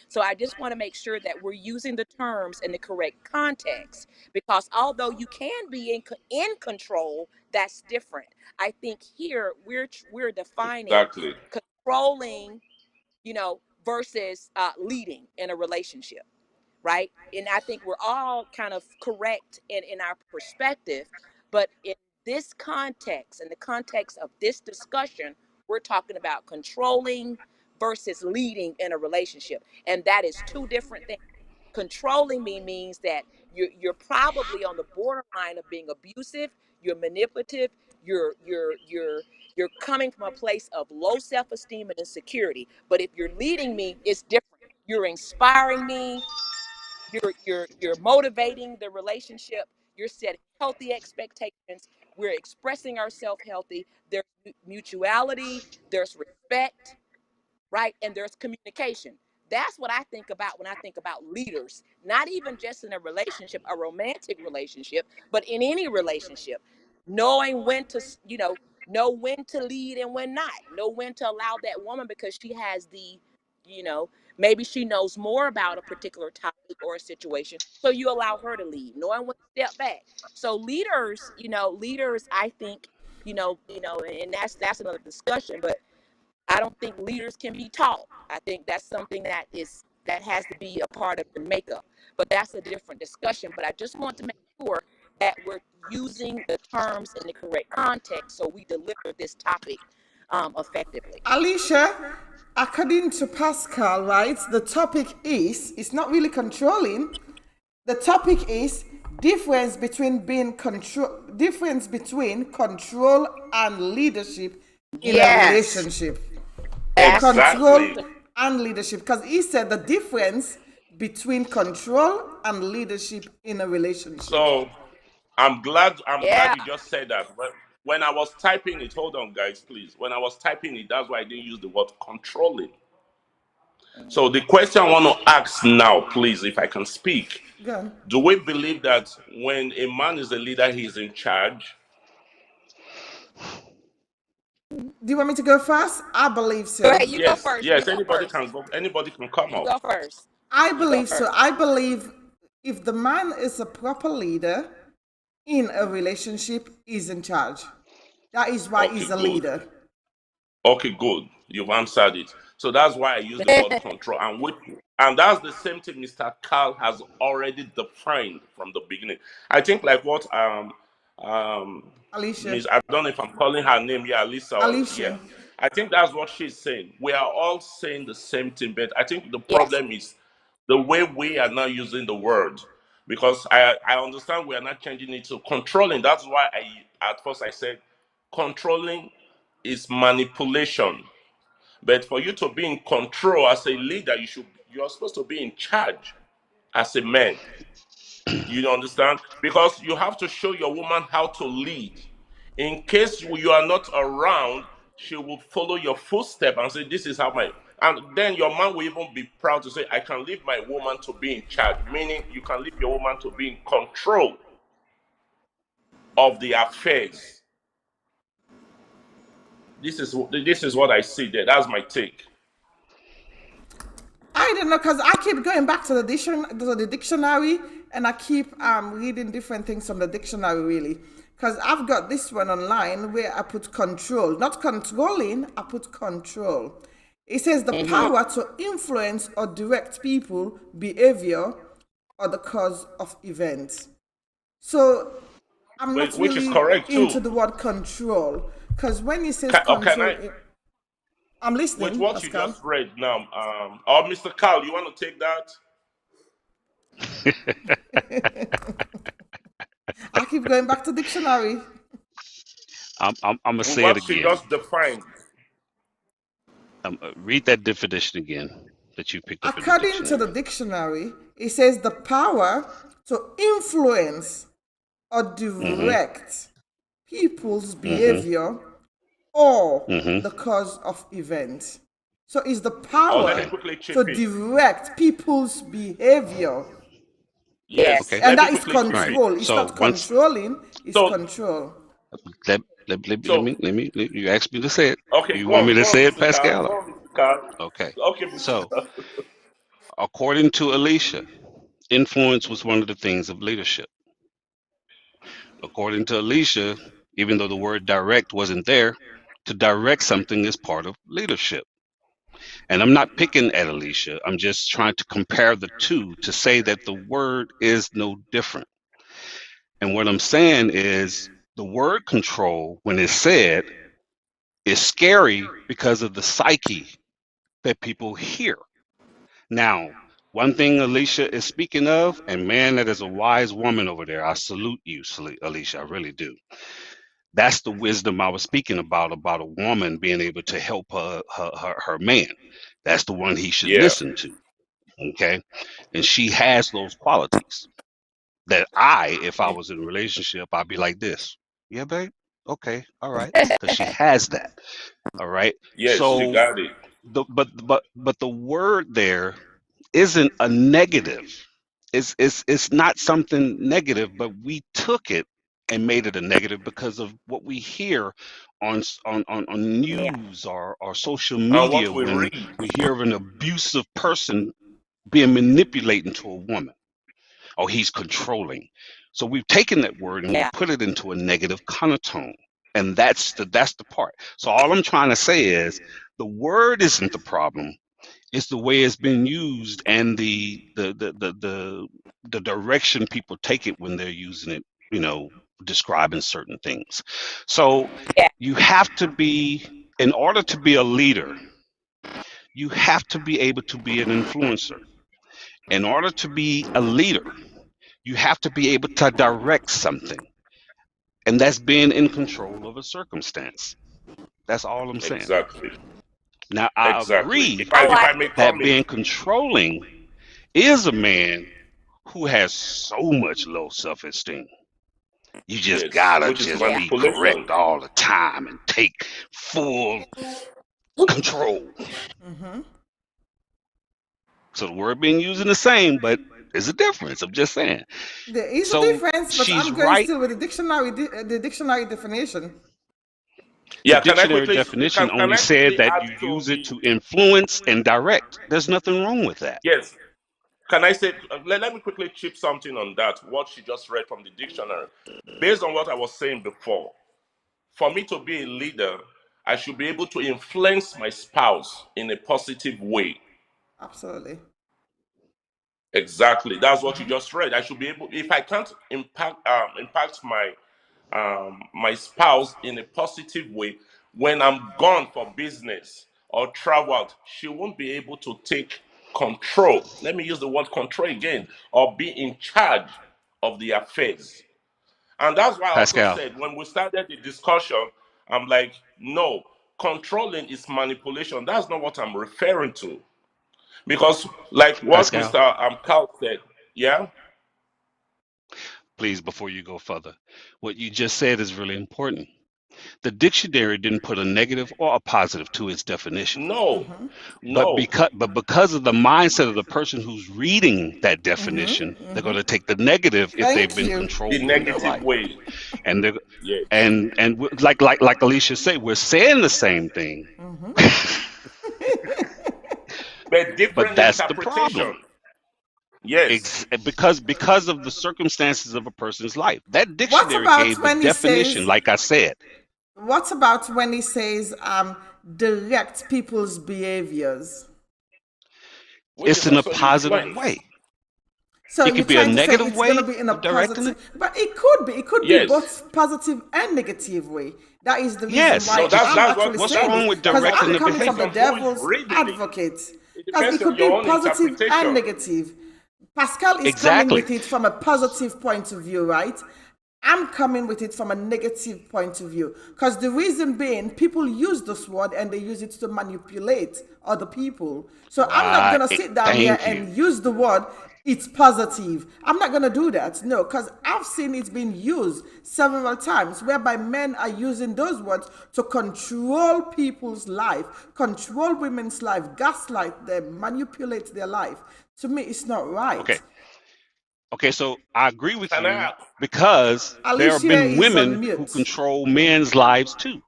So I just want to make sure that we're using the terms in the correct context, because although you can be in control, that's different. I think here we're defining Exactly. controlling, versus leading in a relationship, right? And I think we're all kind of correct in our perspective, but in this context, in the context of this discussion, we're talking about controlling versus leading in a relationship, and that is two different things. Controlling me means that you're probably on the borderline of being abusive, you're manipulative, you're coming from a place of low self-esteem and insecurity. But if you're leading me, it's different. You're inspiring me, you're motivating the relationship, you're setting healthy expectations, we're expressing ourselves healthy, there's mutuality, there's respect, right? And there's communication. That's what I think about when I think about leaders, not even just in a relationship, a romantic relationship, but in any relationship. Knowing when to, know when to lead and when not. Know when to allow that woman, because she has you know, maybe she knows more about a particular topic or a situation. So you allow her to lead, knowing when to step back. So leaders, I think, and that's another discussion, but I don't think leaders can be taught. I think that's something that has to be a part of the makeup. But that's a different discussion. But I just want to make sure that we're using the terms in the correct context so we deliver this topic effectively. Alicia, according to Pascal, right, the topic is, it's not really controlling. The topic is difference between control and leadership in a Yes, relationship. that's Control Exactly. and leadership. Because he said the difference between control and leadership in a relationship. So I'm glad yeah. you just said that. When I was typing it, hold on guys, please. When I was typing it, that's why I didn't use the word controlling. So the question I want to ask now, please, if I can speak, Go on. do we believe that when a man is a leader, he's in charge? Do you want me to go first? I believe Go so. ahead. You go Yes, first. You yes. go Anybody first. can go. Anybody can come You up. go first. I You go believe so. first. I believe if the man is a proper leader in a relationship, he's in charge. That is why Okay, he's a good. leader. Okay, good. You've answered it. So that's why I use the word control. And that's the same thing Mr. Carl has already defined from the beginning. I think like what um Alicia. Miss, I don't know if I'm calling her name, yeah, Lisa, or yeah. Alicia. I think that's what she's saying. We are all saying the same thing, but I think the Yes. problem is the way we are now using the word. Because I understand we are not changing it to controlling. That's why at first I said controlling is manipulation. But for you to be in control as a leader, you're supposed to be in charge as a man. You understand? Because you have to show your woman how to lead. In case you are not around, she will follow your footstep and say, "This is how my." And then your man will even be proud to say, "I can leave my woman to be in charge," meaning you can leave your woman to be in control of the affairs. This is what I see there. That's my take. I don't know because I keep going back to the dictionary, and I keep reading different things from the dictionary really. Because I've got this one online where I put control, not controlling. I put control. It says the Mm-hmm. power to influence or direct people, behavior, or the cause of events. So I'm not Which is really correct into too. the word control because when it says Can control, I? I'm With listening, what you Pascal. just read now, or Mr. Carl, you want to take that? I keep going back to dictionary. I'm gonna With say it what she again. just defined. Read that definition again that you picked up in the According to the dictionary. dictionary, it says the power to influence or Mm-hmm. direct people's Mm-hmm. behavior or Mm-hmm. the cause of events. So it's the Or let me power Okay. quickly to chip in. direct people's behavior. Yes, Okay. Yes. And let me that is quickly chip Right. in. control. It's So not once controlling, it's So, control. let so me you asked me to say it. okay, You want me to go on, say it, Mr. Carl. Pascal? Go on, Mr. Carl. Okay. Okay, Mr. So Carl. according to Alicia, influence was one of the things of leadership. According to Alicia, even though the word direct wasn't there, to direct something is part of leadership. And I'm not picking at Alicia. I'm just trying to compare the two to say that the word is no different. And what I'm saying is the word control, when it's said, is scary because of the psyche that people hear. Now, one thing Alicia is speaking of, and man, that is a wise woman over there. I salute you, Alicia. I really do. That's the wisdom I was speaking about a woman being able to help her man. That's the one he should Yeah. listen to. Okay. And she has those qualities that if I was in a relationship, I'd be like this. Yeah, babe. Okay. All right. Because she has that. All right. Yes, she So got it. but the word there isn't a negative. It's not something negative, but we took it and made it a negative because of what we hear on Yeah. news or social And media what we when read. we hear of an abusive person being manipulating to a woman. Oh, he's controlling. So we've taken that word and we Yeah. put it into a negative connotation. And that's the part. So all I'm trying to say is the word isn't the problem. It's the way it's been used and the direction people take it when they're using it describing certain things. So Yeah. you have to be, in order to be a leader, you have to be able to be an influencer. In order to be a leader, you have to be able to direct something. And that's being in control of a circumstance. That's all I'm saying. Exactly. Now, I Exactly. agree I If like I may that come in, being controlling is a man who has so much low self-esteem. You just yes, gotta which is just yeah. be manipulation. correct all the time and take full control. Mm-hmm. So the word being used in the same, but there's a difference. I'm just saying. There is a So difference, but she's I'm going right. still with the dictionary definition. The Yeah, dictionary definition can only I said quickly that add you to use it the to influence and direct. There's nothing wrong with that. yes? Can I say let me quickly chip something on that? What she just read from the dictionary, based on what I was saying before. For me to be a leader, I should be able to influence my spouse in a positive way. Absolutely. Exactly. That's what you just read. I should be able, if I can't impact my spouse in a positive way, when I'm gone for business or travel out, she won't be able to take control. Let me use the word control again, or be in charge of the affairs. And that's why I also Pascal, said when we started the discussion, I'm like, no, controlling is manipulation. That's not what I'm referring to. Because, like what Pascal, Mr. Carl said, yeah, please, before you go further, what you just said is really important. The dictionary didn't put a negative or a positive to its definition. no, Mm-hmm. But no, because of the mindset of the person who's reading that definition, Mm-hmm. they're going Mm-hmm. to take the negative if they've Thank been you. the controlled in their negative life. way, And they're yes. like Alicia said, we're saying the same thing, Mm-hmm. But but different that's the problem. interpretation, yes. Because of the circumstances of a person's life. That What dictionary about gave the when he definition, says, like I said. what about when he says, direct people's behaviors? Which It's is in a also positive influence, way. So It you're could be a trying to say negative it's going to way be in a of directing it. positive, but it could be. It could be yes. both positive and negative way. That is the reason Yes. why No, Just I'm that's what actually what's saying this, wrong with because but directing I'm the it coming from depends the behavior? on who is devil's reading it. advocate. It Because depends it on could be your own positive and interpretation. negative. Pascal is coming Exactly. with it from a positive point of view, right? I'm coming with it from a negative point of view. Because the reason being, people use this word and they use it to manipulate other people. So I'm not Right. going to sit down here Thank you. and use the word, it's positive. I'm not going to do that. No, because I've seen it being used several times whereby men are using those words to control people's life, control women's life, gaslight them, manipulate their life. To me, it's not Okay. right. Okay, so I agree with And you because there have Alicia been is on women who mute. control men's lives too,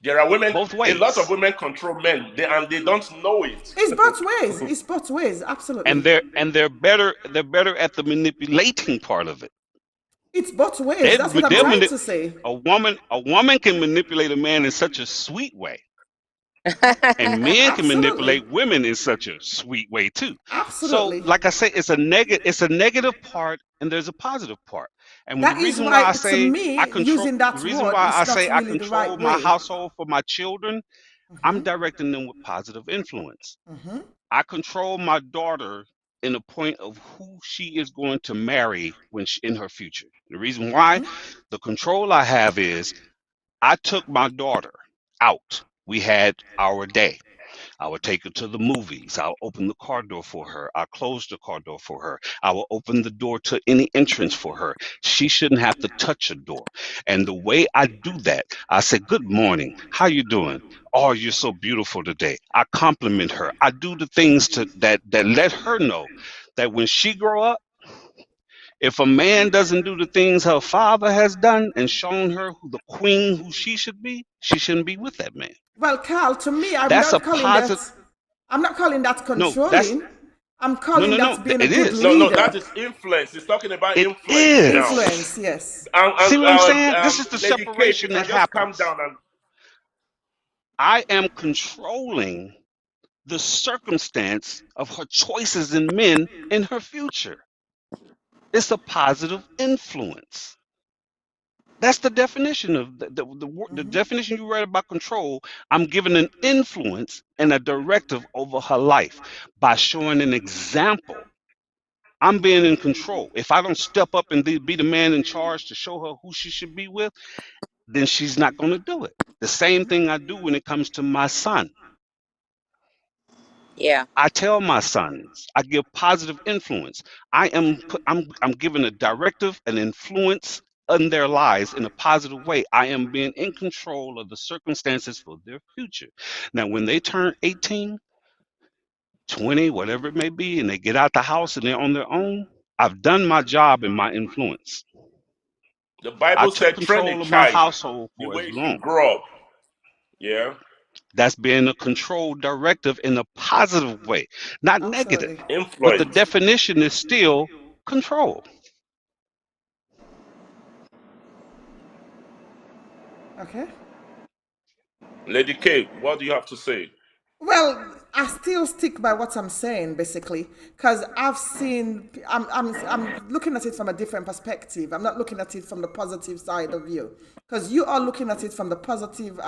there are women, both a lot of ways. women control men, and they don't know it. It's both ways. It's both ways. And Absolutely. they're better at the manipulating part of it. It's both ways. They That's what I'm they're trying manip- to say. a woman can manipulate a man in such a sweet way, and men can Absolutely. manipulate women in such a sweet way too. So, Absolutely. like I say, it's a negative part and there's a positive part. And That is why, to me, using the that reason word why I is not say I really the right control my way. household for my children, I'm directing them with positive influence. I control my daughter in the point of who she is going to marry in her future. The reason why, the control I have is I took my daughter out. We had our day. I would take her to the movies. I'll open the car door for her. I'll close the car door for her. I will open the door to any entrance for her. She shouldn't have to touch a door. And the way I do that, I say, "Good morning. How you doing? Oh, you're so beautiful today." I compliment her. I do the things that let her know that when she grow up, if a man doesn't do the things her father has done and shown her who the queen who she should be, she shouldn't be with that man. Well, Carl, to me, I'm That's a not calling positive. that. I'm not calling that No, that's controlling. I'm no, calling no, no. that being a It good is. No, that leader. is influence. He's talking about It influence now. is. Influence, yes. See what I'm saying? This is the Lady K, if you separation can that just calm happens. down and I am controlling the circumstance of her choices in men in her future. It's a positive influence. That's the definition of the definition you read about control. I'm giving an influence and a directive over her life by showing an example. I'm being in control. If I don't step up and be the man in charge to show her who she should be with, then she's not going to do it. The same thing I do when it comes to my son. Yeah. I tell my sons, I give positive influence. I'm giving a directive, an influence in their lives in a positive way. I am being in control of the circumstances for their future. Now, when they turn 18, 20, whatever it may be, and they get out the house and they're on their own, I've done my job and my influence. The I Bible took said, train a control of my child household the for way as he long. should grow up. Yeah. That's being a controlled directive in a positive way, not negative. Absolutely. But the Influence. definition is still control. Okay. Lady K, what do you have to say? Well, I still stick by what I'm saying, basically, because I've seen. I'm looking at it from a different perspective. I'm not looking at it from the positive side of you, because you are looking at it from the positive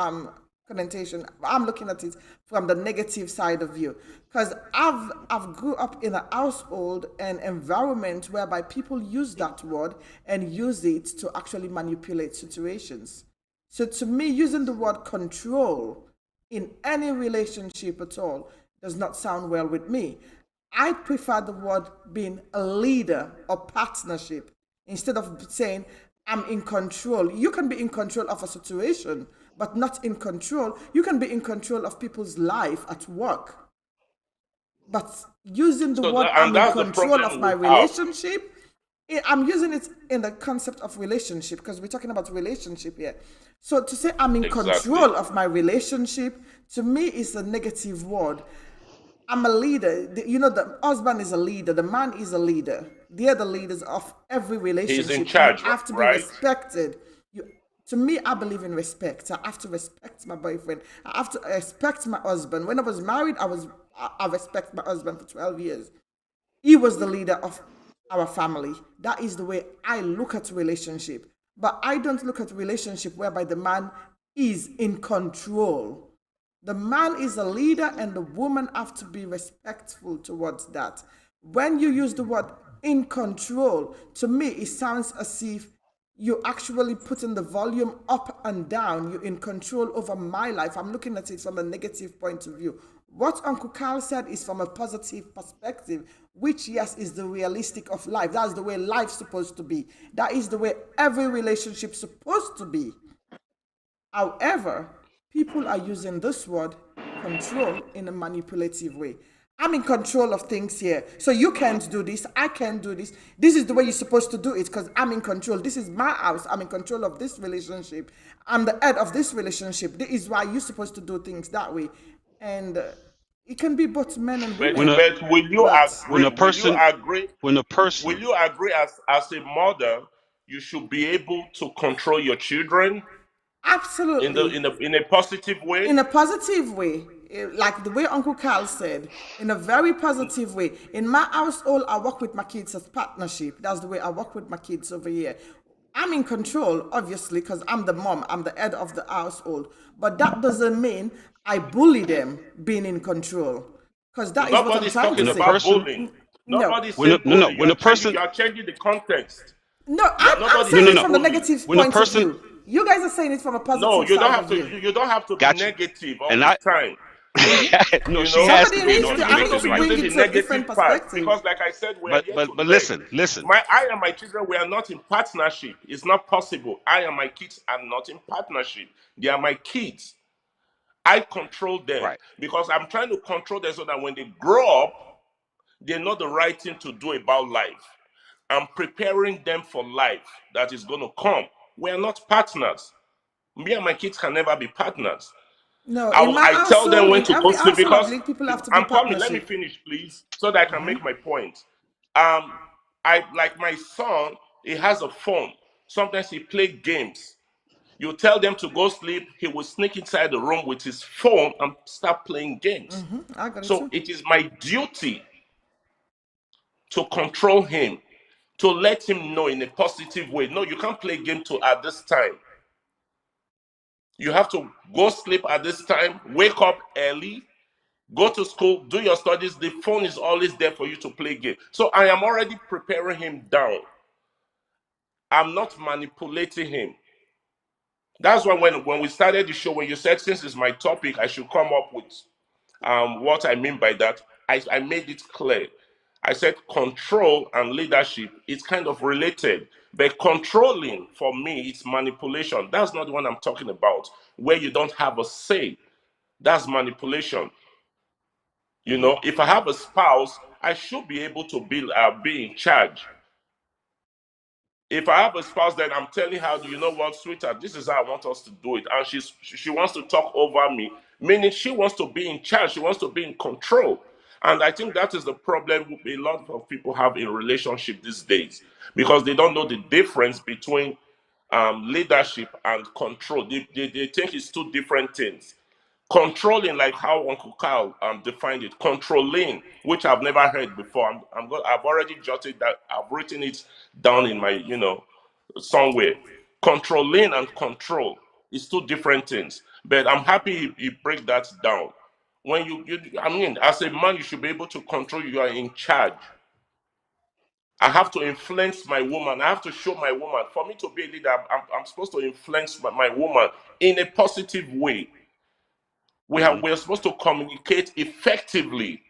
connotation. I'm looking at it from the negative side of you, because I've grew up in a household and environment whereby people use that word and use it to actually manipulate situations. So to me, using the word control in any relationship at all does not sound well with me. I prefer the word being a leader or partnership instead of saying I'm in control. You can be in control of a situation, but not in control. You can be in control of people's life at work. But using the So word that, and I'm in that's the control problem of my we have. relationship, I'm using it in the concept of relationship because we're talking about relationship here. So to say I'm in Exactly. control of my relationship, to me is a negative word. I'm a leader. The husband is a leader. The man is a leader. They are the leaders of every He's in relationship. You charge, have to be right? respected. You, to me, I believe in respect. I have to respect my boyfriend. I have to respect my husband. When I was married, I respect my husband for 12 years. He was the leader of our family. That is the way I look at relationship. But I don't look at relationship whereby the man is in control. The man is a leader and the woman have to be respectful towards that. When you use the word in control, to me it sounds as if you're actually putting the volume up and down. You're in control over my life. I'm looking at it from a negative point of view. What Uncle Carl said is from a positive perspective, which, yes, is the realistic of life. That's the way life's supposed to be. That is the way every relationship's supposed to be. However, people are using this word control in a manipulative way. I'm in control of things here. So you can't do this. I can't do this. This is the way you're supposed to do it because I'm in control. This is my house. I'm in control of this relationship. I'm the head of this relationship. This is why you're supposed to do things that way. And it can be both men and But When women. a but will you But when agree? a person when a Will person you agree as a mother, you should be able to control your children absolutely, in a positive way? in a positive way, like the way Uncle Carl said, in a very positive way. In my household, I work with my kids as partnership. That's the way I work with my kids over here. I'm in control, obviously, because I'm the mom, I'm the head of the household. But that doesn't mean I bully them being in control, because that is what I'm Nobody's trying to talking when a say. about person bullying. No, Nobody's when a, saying no no bully. when a person You are changing the context. no, I'm Nobody no saying no it said no from the bully. negative when a point of person view. You guys are saying it from a No, positive you don't side have of to. view. You don't have to be got you negative all and the I time. no, You she know, has Somebody to be in needs order to. to you I make need need to this to be right. bring using it the to a different negative part perspective. because, like I said, we are here to But learn. listen I and my children, we are not in partnership. It's not possible. I and my kids are not in partnership. They are my kids. I control them right. because I'm trying to control them so that when they grow up, they know the right thing to do about life. I'm preparing them for life that is going to come. We are not partners. Me and my kids can never be partners. No, in my I tell them household, when in to go every sleep household, I because believe people have to be I'm coming. Let me partnership. finish, please, so that I can make my point. Um, I like my son. He has a phone. Sometimes he play games. You tell them to go sleep, he will sneak inside the room with his phone and start playing games. I got it So too. it is my duty to control him, to let him know in a positive way, no, you can't play game to at this time. You have to go sleep at this time, wake up early, go to school, do your studies. The phone is always there for you to play game. So I am already preparing him down. I'm not manipulating him. That's why when we started the show, when you said since it's my topic, I should come up with what I mean by that. I made it clear. I said control and leadership is kind of related, but controlling for me it's manipulation. That's not what I'm talking about. Where you don't have a say, that's manipulation. You know, if I have a spouse, I should be able to be in charge. If I have a spouse, then I'm telling her, you know what, sweetheart, this is how I want us to do it. And she wants to talk over me, meaning she wants to be in charge, she wants to be in control. And I think that is the problem a lot of people have in relationship these days, because they don't know the difference between leadership and control. They think it's two different things. Controlling, like how Uncle Carl defined it, controlling, which I've never heard before. I've already jotted that. I've written it down in my, somewhere. Controlling and control is two different things. But I'm happy you break that down. When I mean, as a man, you should be able to control. You are in charge. I have to influence my woman. I have to show my woman. For me to be a leader, I'm supposed to influence my woman in a positive way. We're supposed to communicate effectively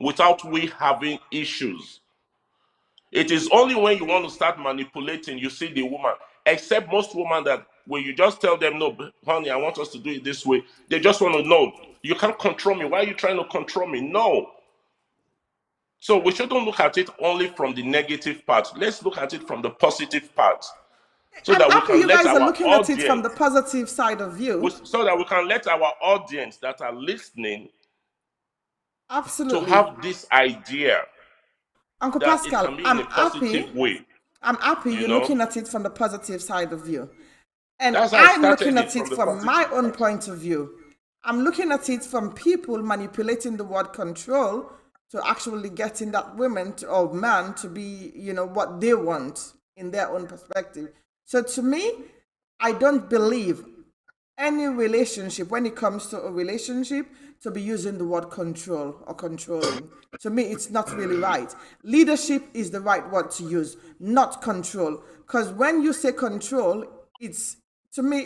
without we having issues. It is only when you want to start manipulating you see the woman. Except most women that when you just tell them, no, honey, I want us to do it this way, they just want to know. You can't control me. Why are you trying to control me? No. So we shouldn't look at it only from the negative part. Let's look at it from the positive part. So I'm that we happy can you let guys are our looking at it from the audience, positive side of view. so that we can let our audience that are listening to Absolutely. have this idea Uncle that it Pascal, can be in a positive way. I'm happy You you're know, looking at it from the positive side of view. And that's how I I'm started looking it at from it the from my positive own part. point of view. I'm looking at it from people manipulating the word control to actually getting that woman or man to be, what they want in their own perspective. So to me, I don't believe any relationship, when it comes to a relationship, to be using the word control or controlling. To me, it's not really right. Leadership is the right word to use, not control. Because when you say control, it's, to me,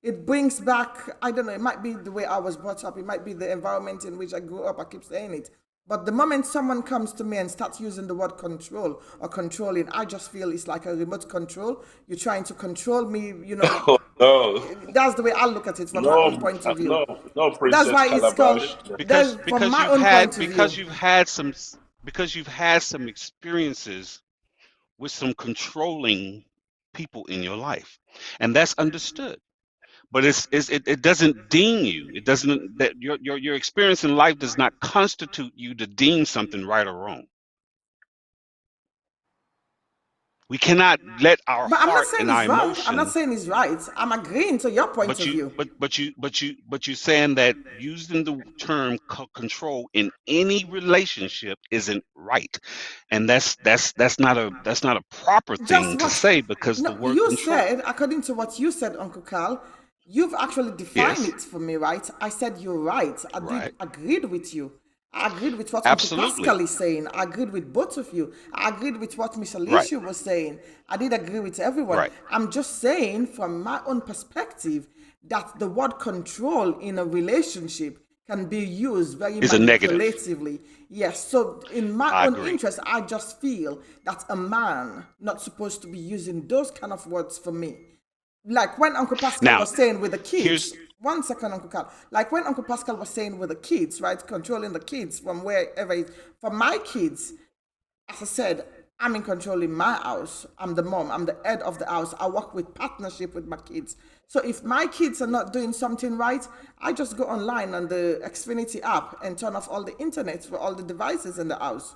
it brings back, I don't know, it might be the way I was brought up, it might be the environment in which I grew up, I keep saying it. But the moment someone comes to me and starts using the word control or controlling, I just feel it's like a remote control. You're trying to control me, Oh, no, That's the way I look at it from my own point of view. no, no, That's Princess why it's called, Calabash. because from because my you've own had point of view. because you've had some because you've had some experiences with some controlling people in your life, and that's understood. But it doesn't deem you. It doesn't that your experience in life does not constitute you to deem something right or wrong. We cannot let our But I'm not heart saying and our it's wrong. I'm not emotion. saying it's right. I'm agreeing to your point But of you view. but you're saying that using the term control in any relationship isn't right, and that's not a proper Just thing to what say because the no, word you control. said, according to what you said, Uncle Carl, you've actually defined Yes, it for me, right? I said you're right. I did right, agreed with you. I agreed with what Uncle absolutely, Pascal is saying. I agreed with both of you. I agreed with what Miss right, Alicia was saying. I did agree with everyone. right. I'm just saying, from my own perspective, that the word control in a relationship can be used very Is a negative. manipulatively. Yes, so in my I own agree. interest, I just feel that a man not supposed to be using those kind of words for me. Like when Uncle Pascal Now, was saying with the here's kids, one second, Uncle Carl. Like when Uncle Pascal was saying with the kids, right? Controlling the kids from wherever for my kids, as I said, I'm in control in my house. I'm the mom. I'm the head of the house. I work with partnership with my kids. So if my kids are not doing something right, I just go online on the Xfinity app and turn off all the internet for all the devices in the house.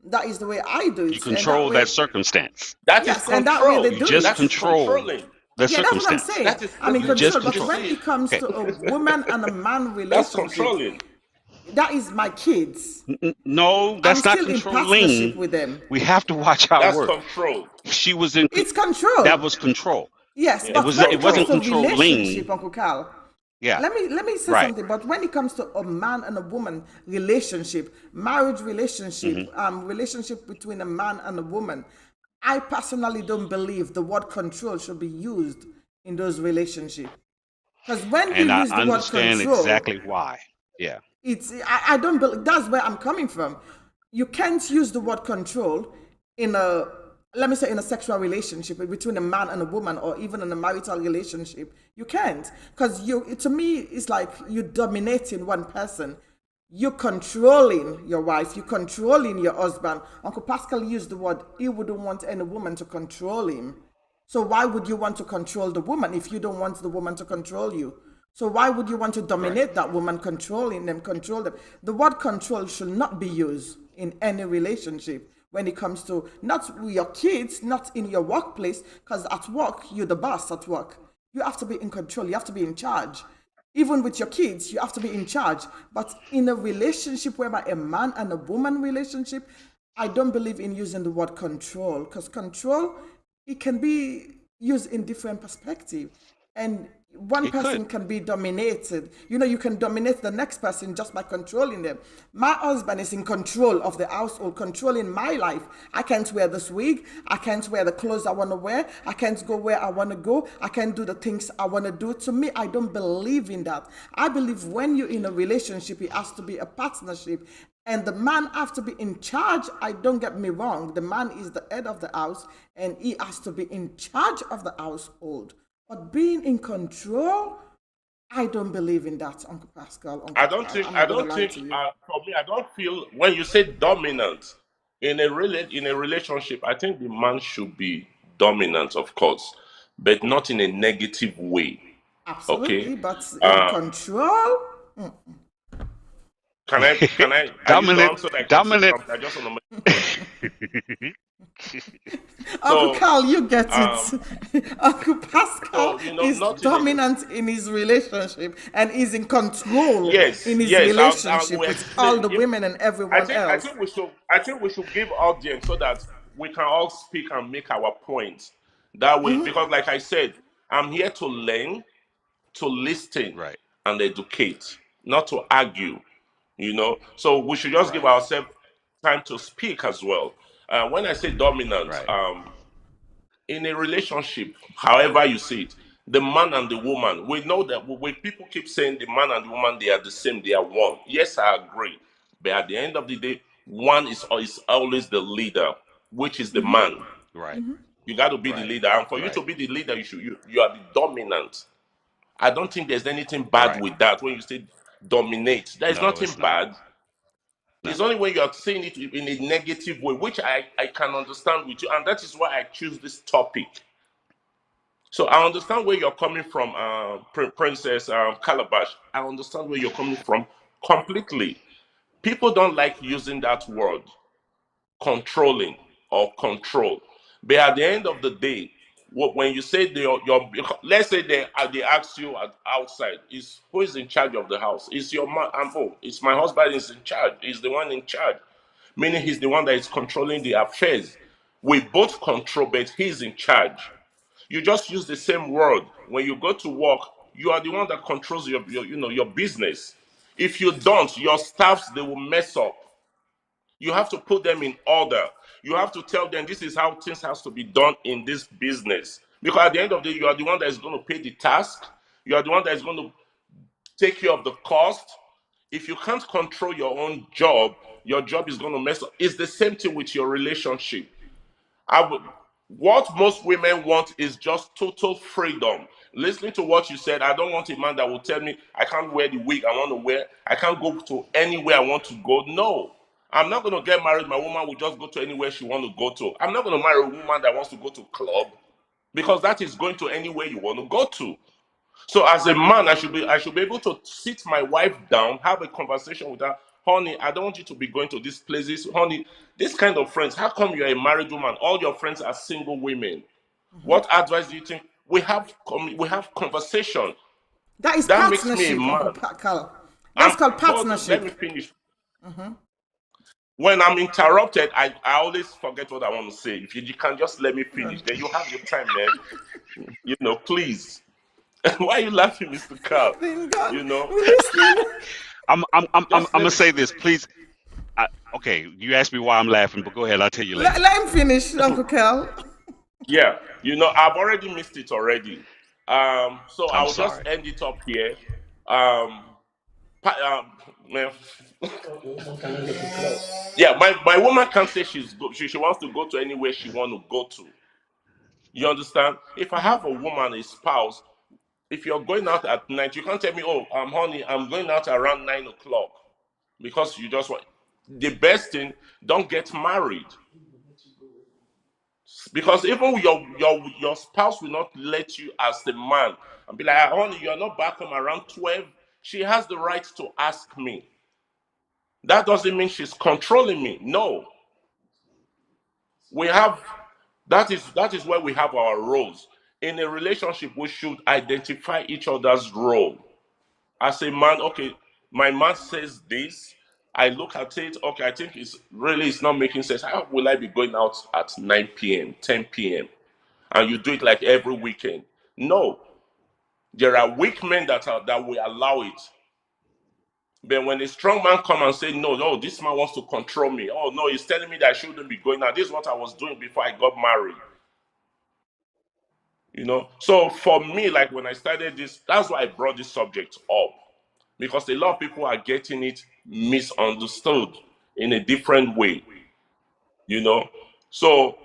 That is the way I do you it, and that control that way, circumstance. That is yes, and that way they control. You do just it. That is control controlling. the Yeah, that's what I'm circumstance. saying. That is I'm in You you just control. you But control. when see it comes Okay. to a woman and a man that's relationship, controlling. That is my kids. No, I'm that's not still in partnership controlling. with them. We have to watch our That's word. control. She was in. It's That control. was control. Yes, Yeah, It but it's was. when It it comes wasn't control. to relationship, controlling. Uncle Carl, Yeah. let me say Right. something. But when it comes to a man and a woman relationship, marriage relationship, Hmm. relationship between a man and a woman, I personally don't believe the word control should be used in those relationships. Because when you And I use the word understand control, exactly why. Yeah. I don't believe that's where I'm coming from. You can't use the word control in a, let me say, in a sexual relationship between a man and a woman, or even in a marital relationship. You can't, because to me it's like you dominating one person. You're controlling your wife, you're controlling your husband. Uncle Pascal used the word, he wouldn't want any woman to control him. So why would you want to control the woman if you don't want the woman to control you? So why would you want to Right. dominate that woman, controlling them, control them? The word control should not be used in any relationship when it comes to not with your kids, not in your workplace, because at work, you're the boss at work. You have to be in control, you have to be in charge. Even with your kids, you have to be in charge. But in a relationship whereby a man and a woman relationship, I don't believe in using the word control, because control, it can be used in different perspective, and one It could. person can be dominated. You can dominate the next person just by controlling them. My husband is in control of the household, controlling my life. I can't wear this wig, I can't wear the clothes I want to wear, I can't go where I want to go, I can't do the things I want to do. To me, I don't believe in that. I believe when you're in a relationship, it has to be a partnership, and the man have to be in charge. I don't get me wrong, the man is the head of the house and he has to be in charge of the household. But being in control, I don't believe in that, Uncle Pascal, Uncle I don't Carl. think. I'm I not gonna don't lie think. to you. For me, I don't feel when you say dominant in a relationship. I think the man should be dominant, of course, but not in a negative way. Okay. Absolutely, but in Uh, control, can I? Are you Dominant. done so that I can say Dominant. something? I just want to make a point. Uncle So, Carl, you get it. um, Uncle Pascal is not in a. dominant in his relationship and is in control Yes, in his yes. I relationship will with all explain. the If women and I everyone think I else. think we should give audience so that we can all speak and make our points. That way, because like I said, I'm here to learn, to listen, Right. and educate, not to argue. So we should just give Right. ourselves time to speak as well. When I say dominant, Right. in a relationship, however you see it, the man and the woman, we know that when people keep saying the man and the woman, they are the same, they are one. Yes, I agree. But at the end of the day, one is always the leader, which is the man. Right. You got to be the Right. leader. And for you Right. to be the leader, you are the dominant. I don't think there's anything bad Right. with that when you say dominate. There's No, nothing it's not. bad. No. It's only when you are saying it in a negative way, which I can understand with you. And that is why I choose this topic. So I understand where you're coming from, Princess Calabash. I understand where you're coming from completely. People don't like using that word, controlling or control. But at the end of the day, when you say let's say they ask you outside, is who is in charge of the house? Is your man? Oh, it's my husband is in charge. He's the one in charge, meaning he's the one that is controlling the affairs. We both control, but he's in charge. You just use the same word. When you go to work, you are the one that controls your business. If you don't, your staffs they will mess up. You have to put them in order. You have to tell them this is how things has to be done in this business. Because at the end of the day, you are the one that is going to pay the task. You are the one that is going to take care of the cost. If you can't control your own job, your job is going to mess up. It's the same thing with your relationship. I would, what most women want is just total freedom. Listening to what you said, I don't want a man that will tell me I can't wear the wig I want to wear. I can't go to anywhere I want to go. No. I'm not going to get married. My woman will just go to anywhere she want to go to. I'm not going to marry a woman that wants to go to club because that is going to anywhere you want to go to. So as a man, I should be able to sit my wife down, have a conversation with her. Honey, I don't want you to be going to these places. Honey, this kind of friends. How come you're a married woman? All your friends are single women. What advice do you think? We have conversation. that is That makes me a partnership, Uncle man. Pascal. That's called Hold on, let partnership. me finish. When I'm interrupted, I always forget what I want to say. If you can just let me finish, then you have your time, man. Please. Why are you laughing, Mr. Carl? Nothing, God. You know, We're listening. I'm just let gonna me. say this, please. Okay, you asked me why I'm laughing, but go ahead. I'll tell you later. Let him finish, Uncle Kel. Yeah, I've already missed it already. So I'm I'll just sorry. end it up here. Um, man, yeah, my woman can't say she wants to go to anywhere she want to go to. You understand? If I have a woman, a spouse, if you're going out at night, you can't tell me, oh, honey, I'm going out around 9 o'clock because you just want. The best thing, don't get married because even your spouse will not let you as the man and be like, "Ah, honey, you're not back home around 12." She has the right to ask me. That doesn't mean she's controlling me. No, we have that is where we have our roles in a relationship. We should identify each other's role. As a man, okay, my man says this. I look at it, okay, I think it's not making sense. How will I be going out at 9 p.m., 10 p.m.? And you do it like every weekend? No. There are weak men that will allow it. But when a strong man come and say, no, no, this man wants to control me. Oh no, he's telling me that I shouldn't be going out. This is what I was doing before I got married. So for me, like when I started this, that's why I brought this subject up. Because a lot of people are getting it misunderstood in a different way. you know so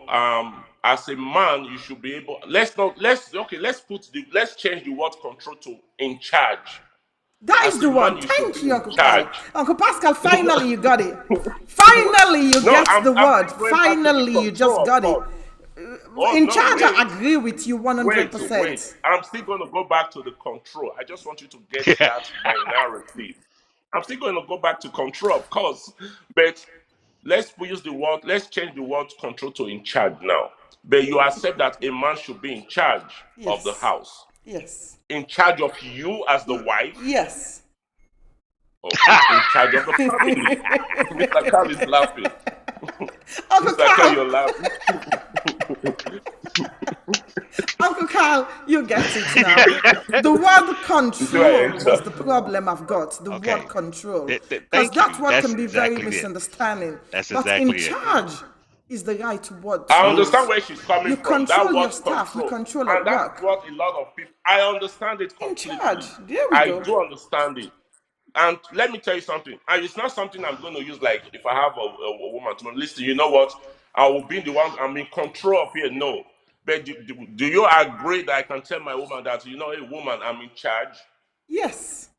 as a man, you should be able. Let's change the word control to in charge. That is As a the man, word. you should Thank be you, in Uncle Cal. charge. Uncle Pascal, finally you got it. Finally you No, get the I'm word. still going back to the Finally you just control, of got it. course. Oh In no, charge, I wait. agree with you Wait. 100%. I'm still going to go back to the control. I just want you to get that minority. I'm still going to go back to control, of course. But let's change the word control to in charge now. But you accept that a man should be in charge of the Yes. house, Yes. in charge of you as the wife. Yes. Okay, in charge of the family. Mr. Carl is laughing. Uncle Mr. Carl, Cal, you're laughing. Uncle Cal, you get it now. The word Do I control was the enter? problem I've got. The word Okay. control. Because Thank that you. word That's can be very exactly it. misunderstanding. That's But in exactly it. charge is the right word to I understand use. where she's coming You from. That control your word staff, you control. control And at that is work. what a lot of people, I understand it In charge. completely. There we I go. do understand it. And let me tell you something. And it's not something I'm going to use like if I have a woman to listen, you know what? I will be the one, I'm in control of here. No. But do you agree that I can tell my woman that, hey, woman, I'm in charge? Yes.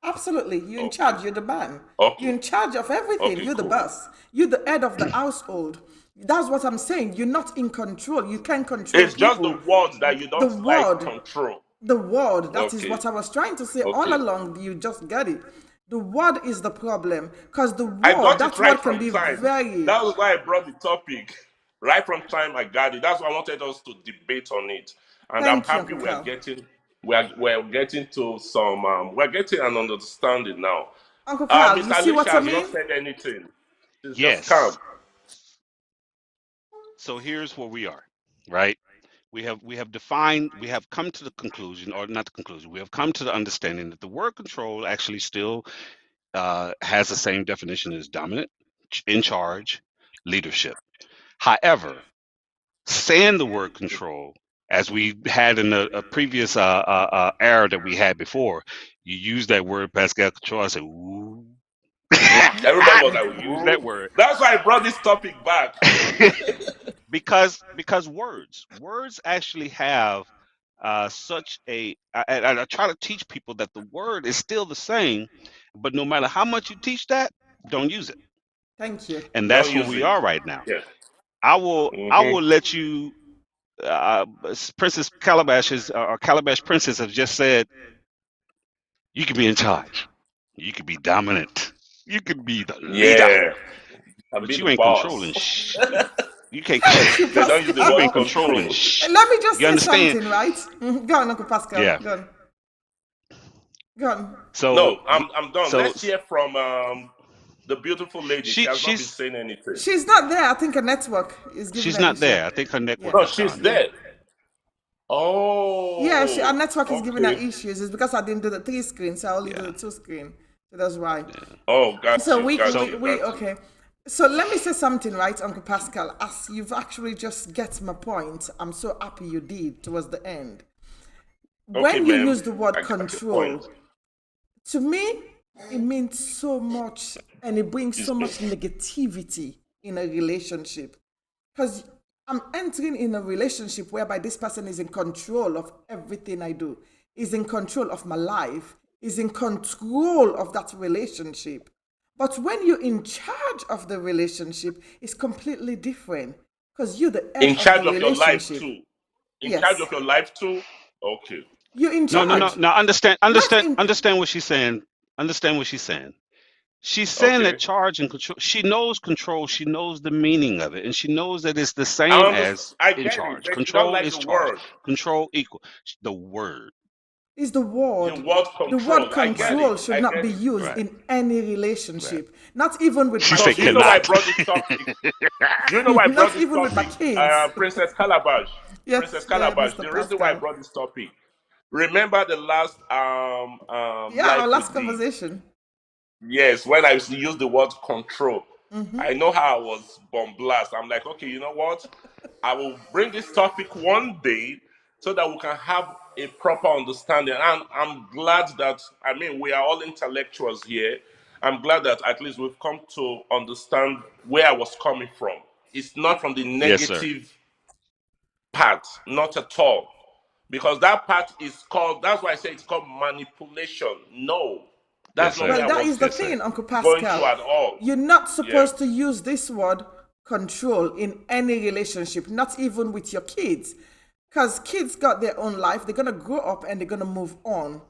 Absolutely. You're in Okay. charge. You're the man. You're Okay. in charge of everything. Okay, You're the cool. boss. You're the head of the household. That's what I'm saying. You're not in control. You can't control It's just the people. words that you The don't like word, control. the word, that is Okay. what I was trying to say all Okay. along. You just get it. The word is the problem. Because the I word, got it that right word can from be time. very. That was why I brought the topic. Right from time I got it. That's why I wanted us to debate on it. And I'm Thank you, happy Uncle Carl. we're getting to some we're getting an understanding now. Uncle Carl, Miss you see Alicia what I has mean? not said anything. She's just Yes. calm. So here's where we are, right? We have come to the conclusion, or not the conclusion. We have come to the understanding that the word control actually still has the same definition as dominant, in charge, leadership. However, saying the word control, as we had in a previous era that we had before, you use that word, Pascal control. I say, ooh, Everybody was like, use that ooh. word. That's why I brought this topic back. Because words actually have such I try to teach people that the word is still the same, but no matter how much you teach that, don't use it. Thank you. And Don't that's where use we it. are right now. Yeah. I will Mm-hmm. let you uh, Princess Calabash or Calabash Princess have just said you can be in charge, you can be dominant, you can be the leader, Yeah. I'll be but the you ain't controlling boss. you can't Thank you, They don't use the you word ain't Pascal. controlling control. Let me just you say understand? something, right? Go on, Uncle Pascal. Yeah. Go on. Go on. So No, I'm done. so Let's hear from the beautiful lady. She she has not been she's saying anything. She's not there. I think her network is giving she's her not issue. there. I think her Yeah. network No, is she's gone. Yeah. there. Yeah, her Oh, network is giving her okay. issues. It's because I didn't do the 3 screen, so I only do Yeah. the 2 screen. So that's why. Yeah. Oh, got So you, got you, got you. okay. So let me say something, right, Uncle Pascal, as you've actually just get my point. I'm so happy you did towards the end. Okay, When you ma'am. use the word I got your point. control, to me, it means so much and it brings so Excuse me. much negativity in a relationship. Because I'm entering in a relationship whereby this person is in control of everything I do, is in control of my life, is in control of that relationship. But when you're in charge of the relationship, it's completely different because you're the head In of the charge of your life relationship. too. In charge Yes, of your life too. Okay. you're in No, no, no, charge. no. Understand, Not understand, in, understand what she's saying. Understand what she's saying. She's saying that Okay. charge and control. She knows control. She knows the meaning of it, and she knows that it's the I same understand. as I in get it, charge. but she don't Control like is the charge. word. Control equal the word. is the The word. word The word control. I get Right, it. control should I not get be it. used right, in any right. relationship, not even with She my So said do you know why I cannot. kids. brought this topic? Do you know why I brought Not this even with my topic? kids. Princess Calabash. Princess Yes, yeah, Calabash. Mr. The reason why I Pascal. brought this topic. Remember the last Yeah, our live we last did? conversation. Yes, when I used the word control, I know how I was bombast. I'm like, okay, you know what? I will bring this topic one day so that we can have a proper understanding. And I'm glad that, I mean, we are all intellectuals here. I'm glad that at least we've come to understand where I was coming from. It's not from the Yes, sir. negative part, not at all. Because that part is called, that's why I say it's called manipulation. No, Yes, that's not sir. Well, where I that was is the Yes, sir. thing, Uncle going to Pascal. at all. You're not Yeah. supposed to use this word control in any relationship, not even with your kids. Because kids got their own life, they're going to grow up and they're going to move on.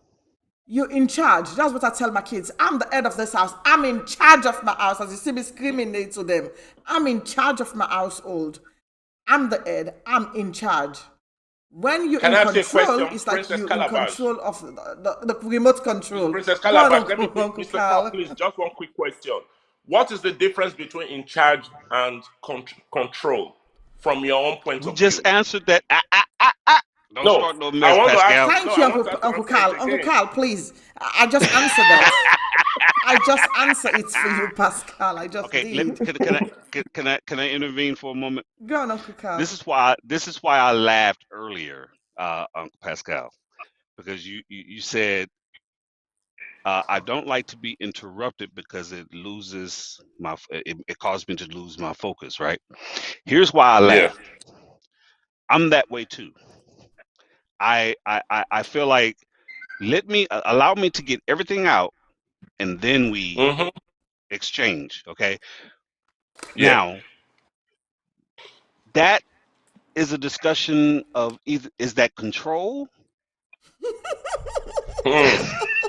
You're in charge. That's what I tell my kids. I'm the head of this house. I'm in charge of my house. As you see me screaming it to them, I'm in charge of my household. I'm the head. I'm in charge. When you're Can in I ask you a control, question, it's like Princess you're in Calabash? control of the remote control. Princess Go on, Calabash, let me, Uncle Mr. Carl, Carl. please, just one quick question. What is the difference between in charge and control from your own point We of just view? answered that. Ah. Don't No, start no I mess, want to ask. Pascal. No, Thank you, I want us to Uncle answer it Carl. Uncle again. Carl, please. I just answered that. I just answered it for you, Pascal. I just Okay, let me. did. Can I intervene for a moment? Go on, Uncle Carl. This is why I laughed earlier, Uncle Pascal, because you said I don't like to be interrupted because it caused me to lose my focus. Right? Here's why I Yeah. laughed. I'm that way too. I feel like allow me to get everything out and then we Mm-hmm. exchange. Okay. Yeah. Now that is a discussion of either is that control. Hmm.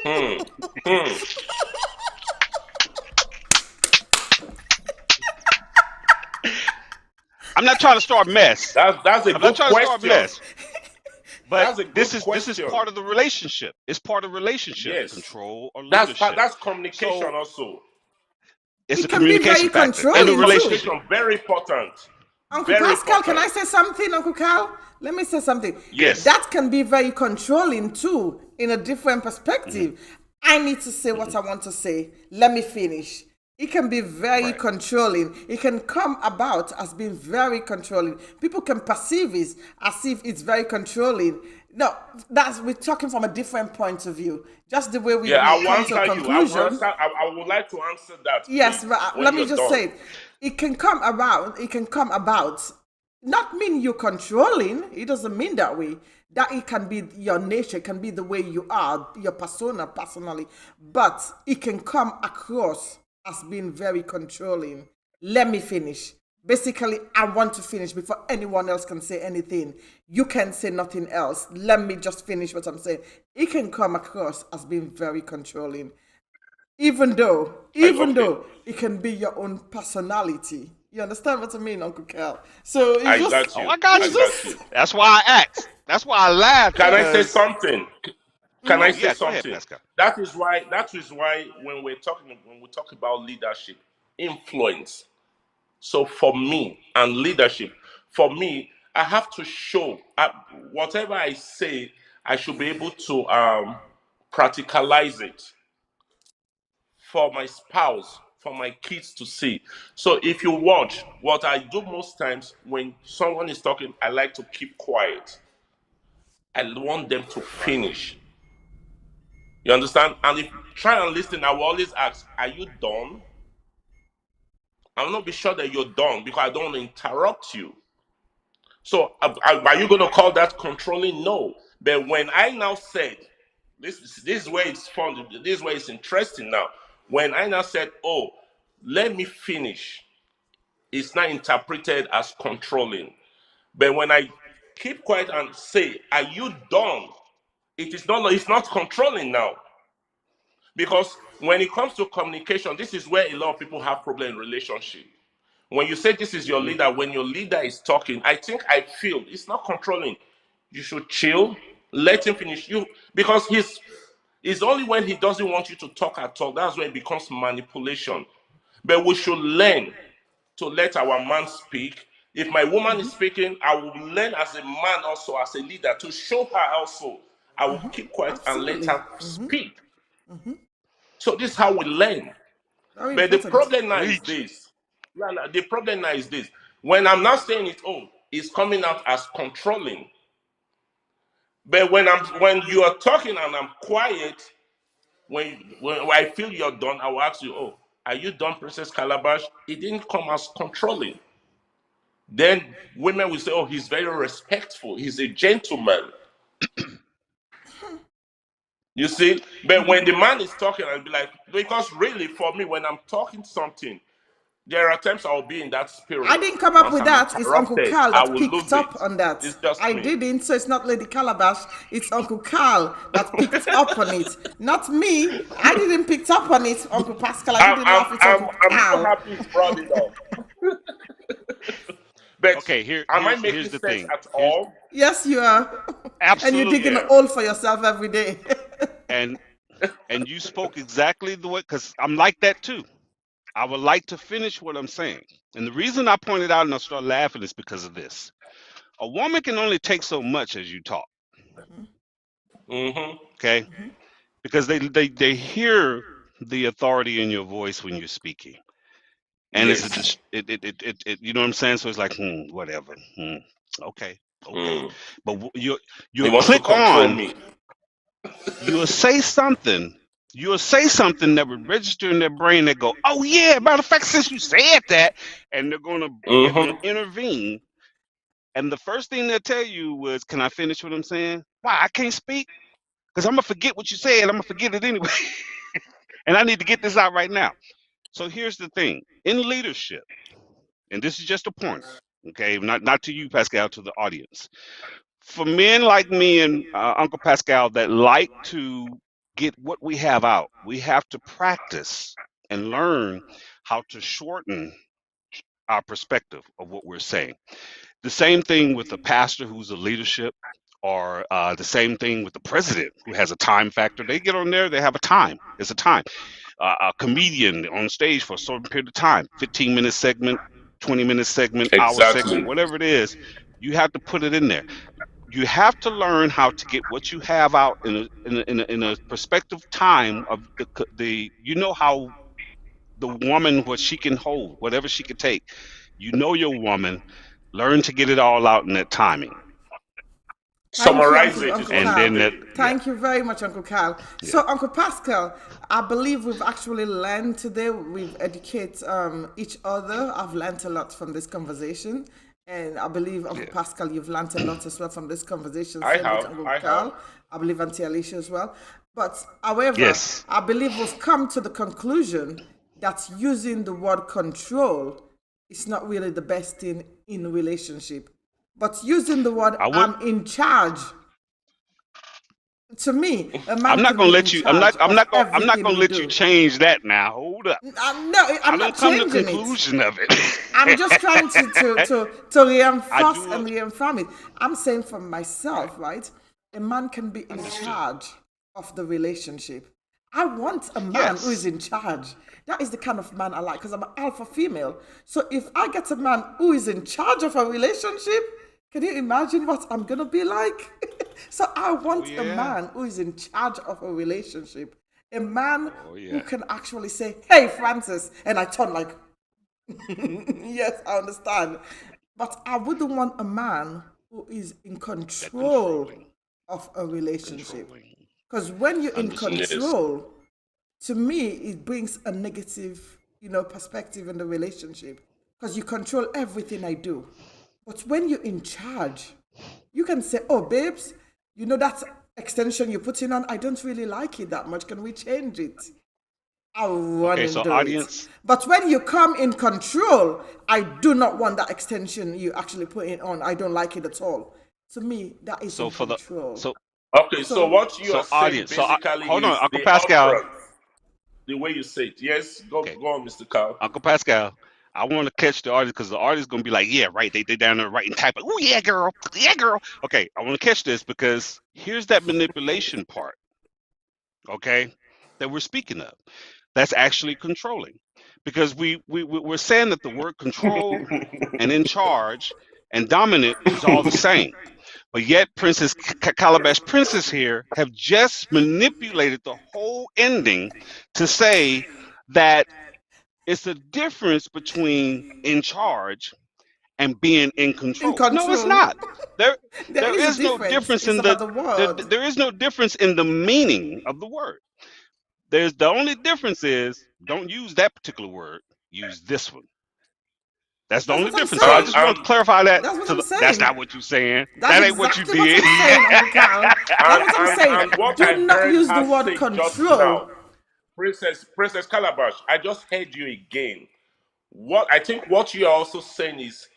Hmm. Hmm. I'm not trying to start mess. That's a I'm not good trying to start question. mess. But That's a this good is question. part of the relationship. It's part of relationship, Yes. control or That's leadership. that's communication So also. it's It a can be very communication factor in a It's controlling too. relationship. communication. Very important. Uncle Very Pascal, can I important. say something, Uncle Carl? Let me say something. Yes. That can be very controlling too, in a different Hmm. perspective. I need to say what Hmm. I want to say. Let me finish. It can be very Right. controlling. It can come about as being very controlling. People can perceive it as if it's very controlling. No, that's we're talking from a different point of view. Just the way Yeah, we I will come to a answer you. I will conclusion. answer. I would like to answer that, Yes, please, but when let me you're just done. say it can come around, it can come about. Not mean you're controlling, it doesn't mean that way. That it can be your nature, it can be the way you are, your persona personally, but it can come across as being very controlling. Let me finish. Basically, I want to finish before anyone else can say anything. You can say nothing else. Let me just finish what I'm saying. It can come across as being very controlling even though even Okay, though it can be your own personality. You understand what I mean, Uncle Cal? So I got Oh, you. I got I you. got you. That's why I asked. That's why I laughed Can I say because something? Can I oh say yeah, go ahead, something? Pascal. That is why when we talk about leadership, influence. So for me and leadership, for me, I have to show whatever I say, I should be able to practicalize it for my spouse, for my kids to see. So if you watch, what I do most times when someone is talking, I like to keep quiet. I want them to finish. You understand? And if try and listen, I will always ask, are you done? I will not be sure that you're done because I don't want to interrupt you. So are you going to call that controlling? No. But when I now said, this is where it's fun, this is where it's interesting now. When I now said, oh, let me finish, it's not interpreted as controlling. But when I keep quiet and say, are you done? It's not controlling now. Because when it comes to communication, this is where a lot of people have problem in relationship. When you say this is your Hmm. leader, when your leader is talking, I feel it's not controlling. You should chill, let him finish. You because it's only when he doesn't want you to talk at all. That's when it becomes manipulation. But we should learn to let our man speak. If my woman is speaking, I will learn as a man also, as a leader, to show her also. I will keep quiet and let Absolutely. her speak. So this is how we learn. Very But the important. problem now is Preach. this. The problem now is this. When I'm not saying it, oh, it's coming out as controlling. But when you are talking and I'm quiet, when I feel you're done, I will ask you, oh, are you done, Princess Calabash? It didn't come as controlling. Then women will say, oh, he's very respectful. He's a gentleman. You see? But when the man is talking, I'll be like, because really for me, when I'm talking something, there are times I'll be in that I spirit. didn't come up Once with I'm that. It's Uncle interrupted, Carl I that will picked lose it. up on that. It's just I me. didn't, so it's not Lady Calabash. It's Uncle Carl that picked up on it, not me. I didn't pick up on it, Uncle Pascal. I I'm, didn't I'm, laugh. It's I'm, Uncle I'm so Carl. happy it's brought it up. But Okay, am I here's making the sense thing. at Here's all? Yes, you are, and you're absolutely. digging a Yeah. hole for yourself every day. And you spoke exactly the way, because I'm like that too. I would like to finish what I'm saying. And the reason I pointed out and I started laughing is because of this. A woman can only take so much as you talk, Mm-hmm. okay? Because they hear the authority in your voice when you're speaking. And it's a Yes. you know what I'm saying? So it's like, whatever. Okay, okay. Mm. But He you'll wants to click control on, me. you'll say something, that would register in their brain that go, oh yeah, matter of fact, since you said that, and they're gonna Mm-hmm. intervene. And the first thing they'll tell you was, can I finish what I'm saying? Why I can't speak? Because I'm gonna forget what you said. I'm gonna forget it anyway. And I need to get this out right now. So here's the thing. In leadership, and this is just a pointer, okay? Not to you, Pascal, to the audience. For men like me and Uncle Pascal that like to get what we have out, we have to practice and learn how to shorten our perspective of what we're saying. The same thing with the pastor who's a leadership, or the same thing with the president who has a time factor. They get on there, they have a time. It's a time. A comedian on stage for a certain period of time, 15-minute segment, 20-minute segment, hour segment, Exactly. whatever it is. You have to put it in there. You have to learn how to get what you have out in a perspective time of the how the woman, what she can hold, whatever she can take. You know your woman. Learn to get it all out in that timing, Thank you, Summarize it is Uncle what and you're Carl. then that, saying. yeah, Thank you very much, Uncle Carl. yeah, So, Uncle Pascal, I believe we've actually learned today. We've educated each other. I've learned a lot from this conversation. And I believe, Uncle yeah. Pascal, you've learned a lot as well from this conversation. I Same with have. Uncle I have. Carl. I believe Auntie Alicia as well. But, however, Yes, I believe we've come to the conclusion that using the word control is not really the best thing in a relationship. But using the word I would. I'm in charge, to me, a I'm man not can gonna be in let you. I'm not. charge I'm of not gonna. I'm not everything gonna he let you do. change that now. Hold up. No, I I'm don't not come to changing it. conclusion of it. I'm just trying to I reinforce do. and reaffirm it. I'm saying for myself, Right. right? A man can be in Understood. charge of the relationship. I want a man who is Yes. in charge. That is the kind of man I like because I'm an alpha female. So if I get a man who is in charge of a relationship, can you imagine what I'm going to be like? So I Oh want a yeah. man who is in charge of a relationship. A man Oh who yeah. can actually say, "Hey, Francis," and I turn like, yes, I understand. But I wouldn't want a man who is in That control controlling, of a relationship. controlling. Because when you're in Understood. Yes. control, to me, it brings a negative, perspective in the relationship. Because you control everything I do. But when you're in charge, you can say, "Oh, babes, that extension you're putting on, I don't really like it that much. Can we change it?" I'll run Okay, and so do it. audience. But when you come in control, I do not want that extension you actually put it on. I don't like it at all. To me, that is So in for the control. so Okay, so So what you are so saying audience. basically Hold on, is Uncle the Pascal. utterance, the way you say it. Yes, go Okay, go on, Mr. Carl. Uncle Pascal. I want to catch the artist because the artist gonna be like, yeah, right. They down there writing type. Oh yeah, girl. Yeah, girl. Okay, I want to catch this because here's that manipulation part. Okay, that we're speaking of. That's actually controlling, because we're saying that the word control and in charge and dominant is all the same. But yet, Princess Calabash Princess here have just manipulated the whole ending to say that it's a difference between in charge and being in in control. No, it's control, not. There, there there is a is no difference. difference It's in about the the there, word. there is no difference in the meaning of the word. There's the only difference is don't use that particular word. Use this one. That's the That's only what I'm difference. So I And just saying. want to and clarify that. That's what So I'm that's saying. not what you're saying. That's That ain't what you exactly what did. I'm saying, Uncle Carl. That's and what I'm and saying. and what Do I not heard use the her word say just now, control. Princess Calabash, I just heard you again. What I think what you are also saying is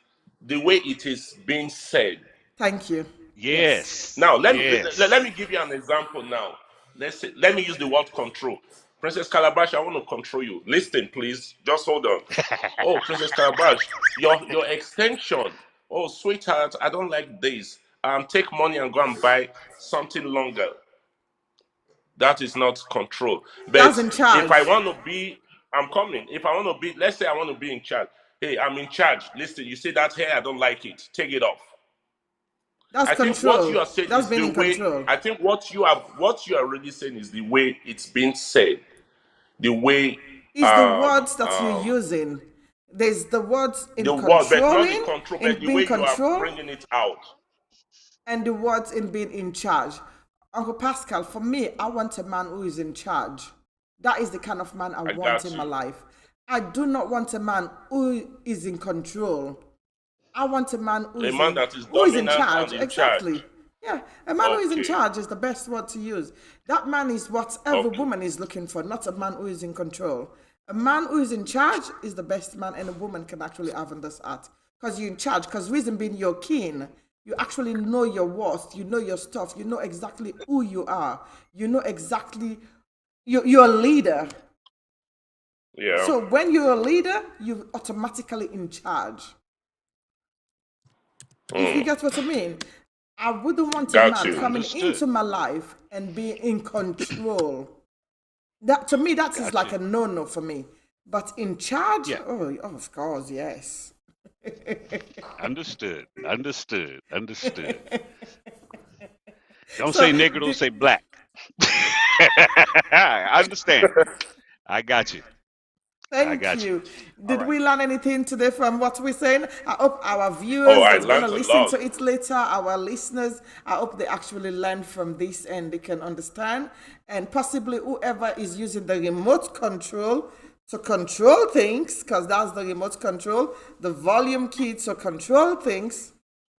the way it is being said. Thank you. Yes. Yes. Now, let me Yes. give you an example now. Let me use the word control. Princess Calabash, I want to control you. Listen, please. Just hold on. Oh, Princess Calabash, your extension. Oh, sweetheart, I don't like this. Take money and go and buy something longer. That is not control. That's But in if I charge. want to be, I'm coming. If I want to be, let's say I want to be in charge. Hey, I'm in charge. Listen, you see that hair, I don't like it. Take it off. That's I think what control. you are saying That's is being the in way. control. I think what you are really saying is the way it's being said, the way It's the words that you're using. There's the words in the word, but not the controlling, control, but in the being way you are control, bringing it out. and the words in being in charge. Uncle Pascal, for me, I want a man who is in charge. That is the kind of man I I want got in my you. life. I do not want a man who is in control. I want a man A man that is who is in dominant charge. and in Exactly. charge. Yeah, a man who is in Okay. charge is the best word to use. That man is what every Okay. woman is looking for, not a man who is in control. A man who is in charge is the best man and a woman can actually have on this earth. Because you're in charge. Because reason being you're keen. You actually know your worth. You know your stuff. You know exactly who you are. You know exactly you're a leader. Yeah. So when you're a leader, you're automatically in charge. If you Mm. get what I mean, I wouldn't want a Got man you. coming Understood. into my life and be in control. That to me, that is Got like you. a no-no for me. But in charge, Yeah. oh, of course, yes. Understood. Understood. Understood. Don't So, say nigger, don't say black. I understand. I got you. I thank got you. you. All Did right. we learn anything today from what we're saying? I hope our Oh, viewers I that's going to learned a listen lot. to it later, our listeners, I hope they actually learn from this and they can understand. And possibly whoever is using the remote control to control things, because that's the remote control, the volume key to control things,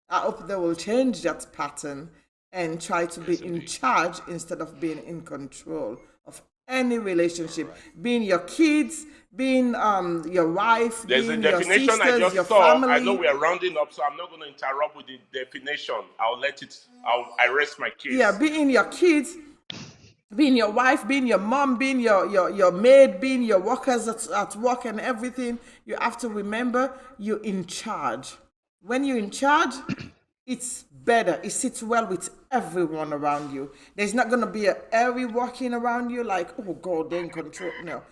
I hope they will change that pattern and try to be Yes, in indeed. charge instead of being in control of any All relationship, right. being your kids, being your wife, There's a being your definition I sisters, your just saw. I know family. we are rounding up, so I'm not going to interrupt with the definition. I'll let it. I rest my Yeah, case. being your kids, being your wife, being your mom, being your maid, being your workers at work and everything. You have to remember you're in charge. When you're in charge, it's better. It sits well with everyone around you. There's not going to be a airy walking around you like, oh God, they're in control. No,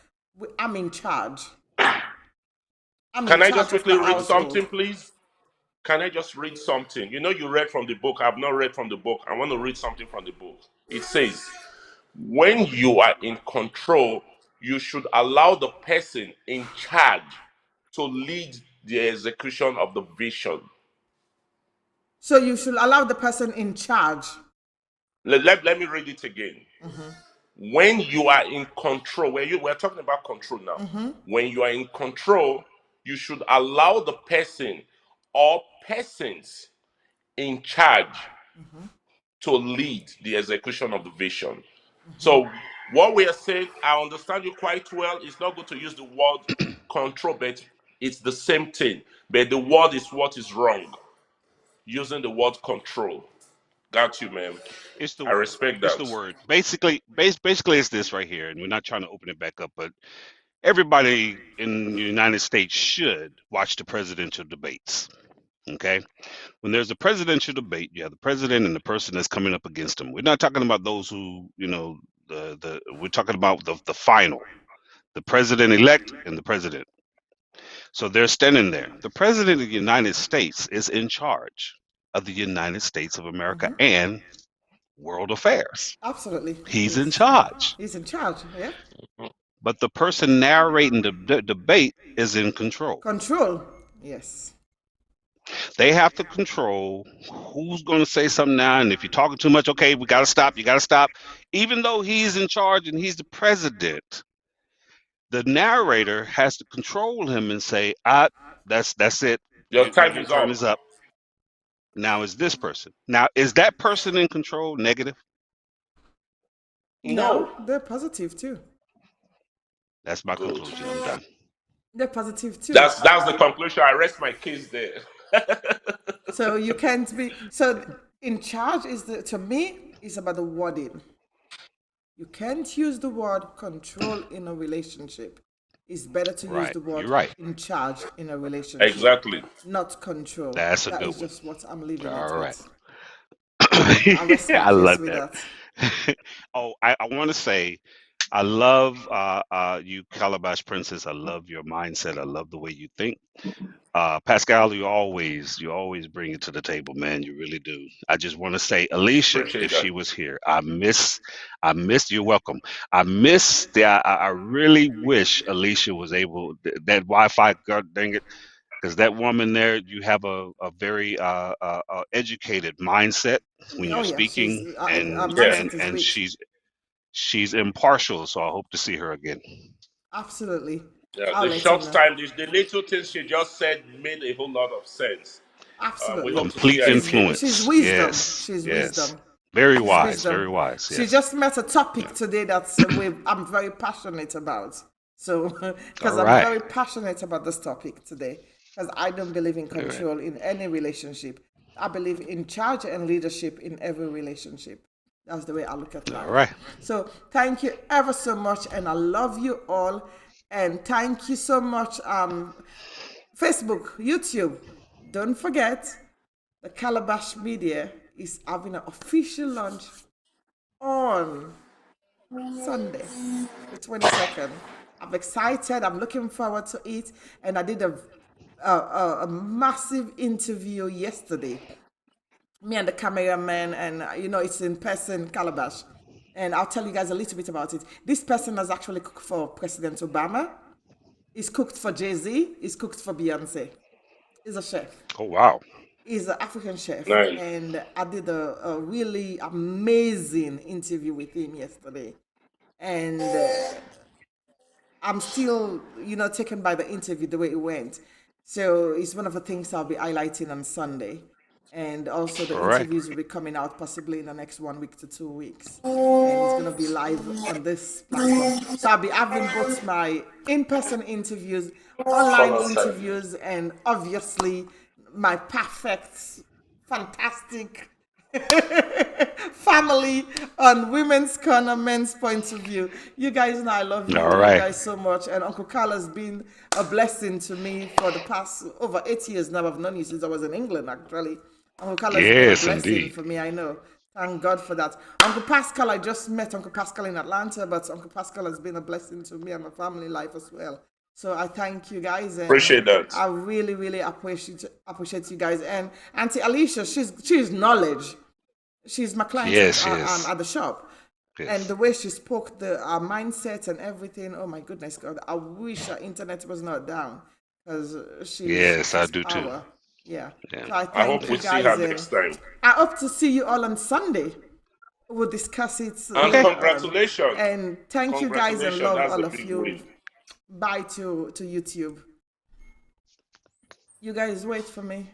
I'm in charge. I'm in Can I just charge of the quickly read something, household. please? Can I just read something? You know, you read from the book. I've not read from the book. I want to read something from the book. It says, when you are in control, you should allow the person in charge to lead the execution of the vision. So you should allow the person in charge. Let me read it again. When you are in control, we're talking about control now. When you are in control, you should allow the person or persons in charge to lead the execution of the vision. So, what we are saying, I understand you quite well. It's not good to use the word control, but it's the same thing. But the word is what is wrong. Using the word control. Got you, man. It's the I word. respect It's the that. word. Basically, it's this right here, and we're not trying to open it back up, but everybody in the United States should watch the presidential debates. Okay, when there's a presidential debate, you have the president and the person that's coming up against him. We're not talking about those who, the we're talking about the final, the president elect and the president. So they're standing there. The president of the United States is in charge of the United States of America and world affairs. Absolutely. He's in charge. He's in charge. Yeah. But the person narrating the debate is in control. Control. Yes. They have to control who's going to say something now. And if you're talking too much, okay, we got to stop. You got to stop. Even though he's in charge and he's the president, the narrator has to control him and say, that's it. Your time Your is time up. is up. Now is this person. Now, is that person in control negative? No, No. they're positive too. That's my Good. conclusion. I'm done. They're positive too. That's the conclusion. I rest my case there. So you can't be so in charge is to me is about the wording. You can't use the word control in a relationship. It's better to use Right. the word You're right. in charge in a relationship, Exactly. not control. That's a That good is one. just what I'm leaving it All right. with. I rest my I case love with that. that. Oh, I want to say I love you, Calabash Princess. I love your mindset. I love the way you think. Pascal, you always bring it to the table, man. You really do. I just want to say, Alicia, Appreciate if that. she was here, I miss. You're welcome. I miss the. I really wish Alicia was able that Wi-Fi. God dang it, because that woman there, you have a very educated mindset when Oh you're yeah, she's speaking, our and Yeah. and mindset is and rich. she's impartial. So I hope to see her again. Absolutely. Yeah. I'll The let you short know. time, the little things she just said made a whole lot of sense. We Absolutely. hope to see Complete her again. She's influence. wisdom. Yes, She's yes. wisdom. Very She's wise. wisdom. Very wise. She Yes. just met a topic Yeah. today that's I'm very passionate about. So, All because I'm right. very passionate about this topic today, because I don't believe in All right. control in any relationship. I believe in charge and leadership in every relationship. That's the way I look at All life. right. So, thank you ever so much, and I love you all. And thank you so much, Facebook, YouTube. Don't forget, the Calabash Media is having an official launch on Sunday, the 22nd. I'm excited. I'm looking forward to it. And I did a massive interview yesterday. Me and the cameraman, and it's in person, Calabash. And I'll tell you guys a little bit about it. This person has actually cooked for President Obama. He's cooked for Jay-Z. He's cooked for Beyonce. He's a chef. Oh wow. He's an African chef, Nice. and I did a really amazing interview with him yesterday. And I'm still, taken by the interview, the way it went. So it's one of the things I'll be highlighting on Sunday. And also the All right. interviews will be coming out possibly in the next 1 week to 2 weeks. And it's going to be live on this platform. So I'll be having both my in-person interviews, online interviews, and obviously my perfect, fantastic family on Women's Corner, Men's Point of View. You guys know I love you, All you right. guys so much. And Uncle Carl has been a blessing to me for the past over 8 years now. I've known you since I was in England, actually. Uncle Carl has been a Yes, blessing indeed. for me, I know. Thank God for that. Uncle Pascal, I just met Uncle Pascal in Atlanta, but Uncle Pascal has been a blessing to me and my family life as well. So I thank you guys, and Appreciate that. I really, really appreciate you guys. And Auntie Alicia, she's knowledge. She's my client Yes, yes, at the shop, and yes, the way she spoke, the mindset and everything. Oh my goodness, God! I wish her internet was not down because yes. I she's do too. power. Yeah. Yeah. So I I hope thank we you see guys, her and next time. I hope to see you all on Sunday. We'll discuss it And Okay. later on. congratulations. And thank you guys and Congratulations. love That's a all of big you. win. Bye to YouTube. You guys wait for me.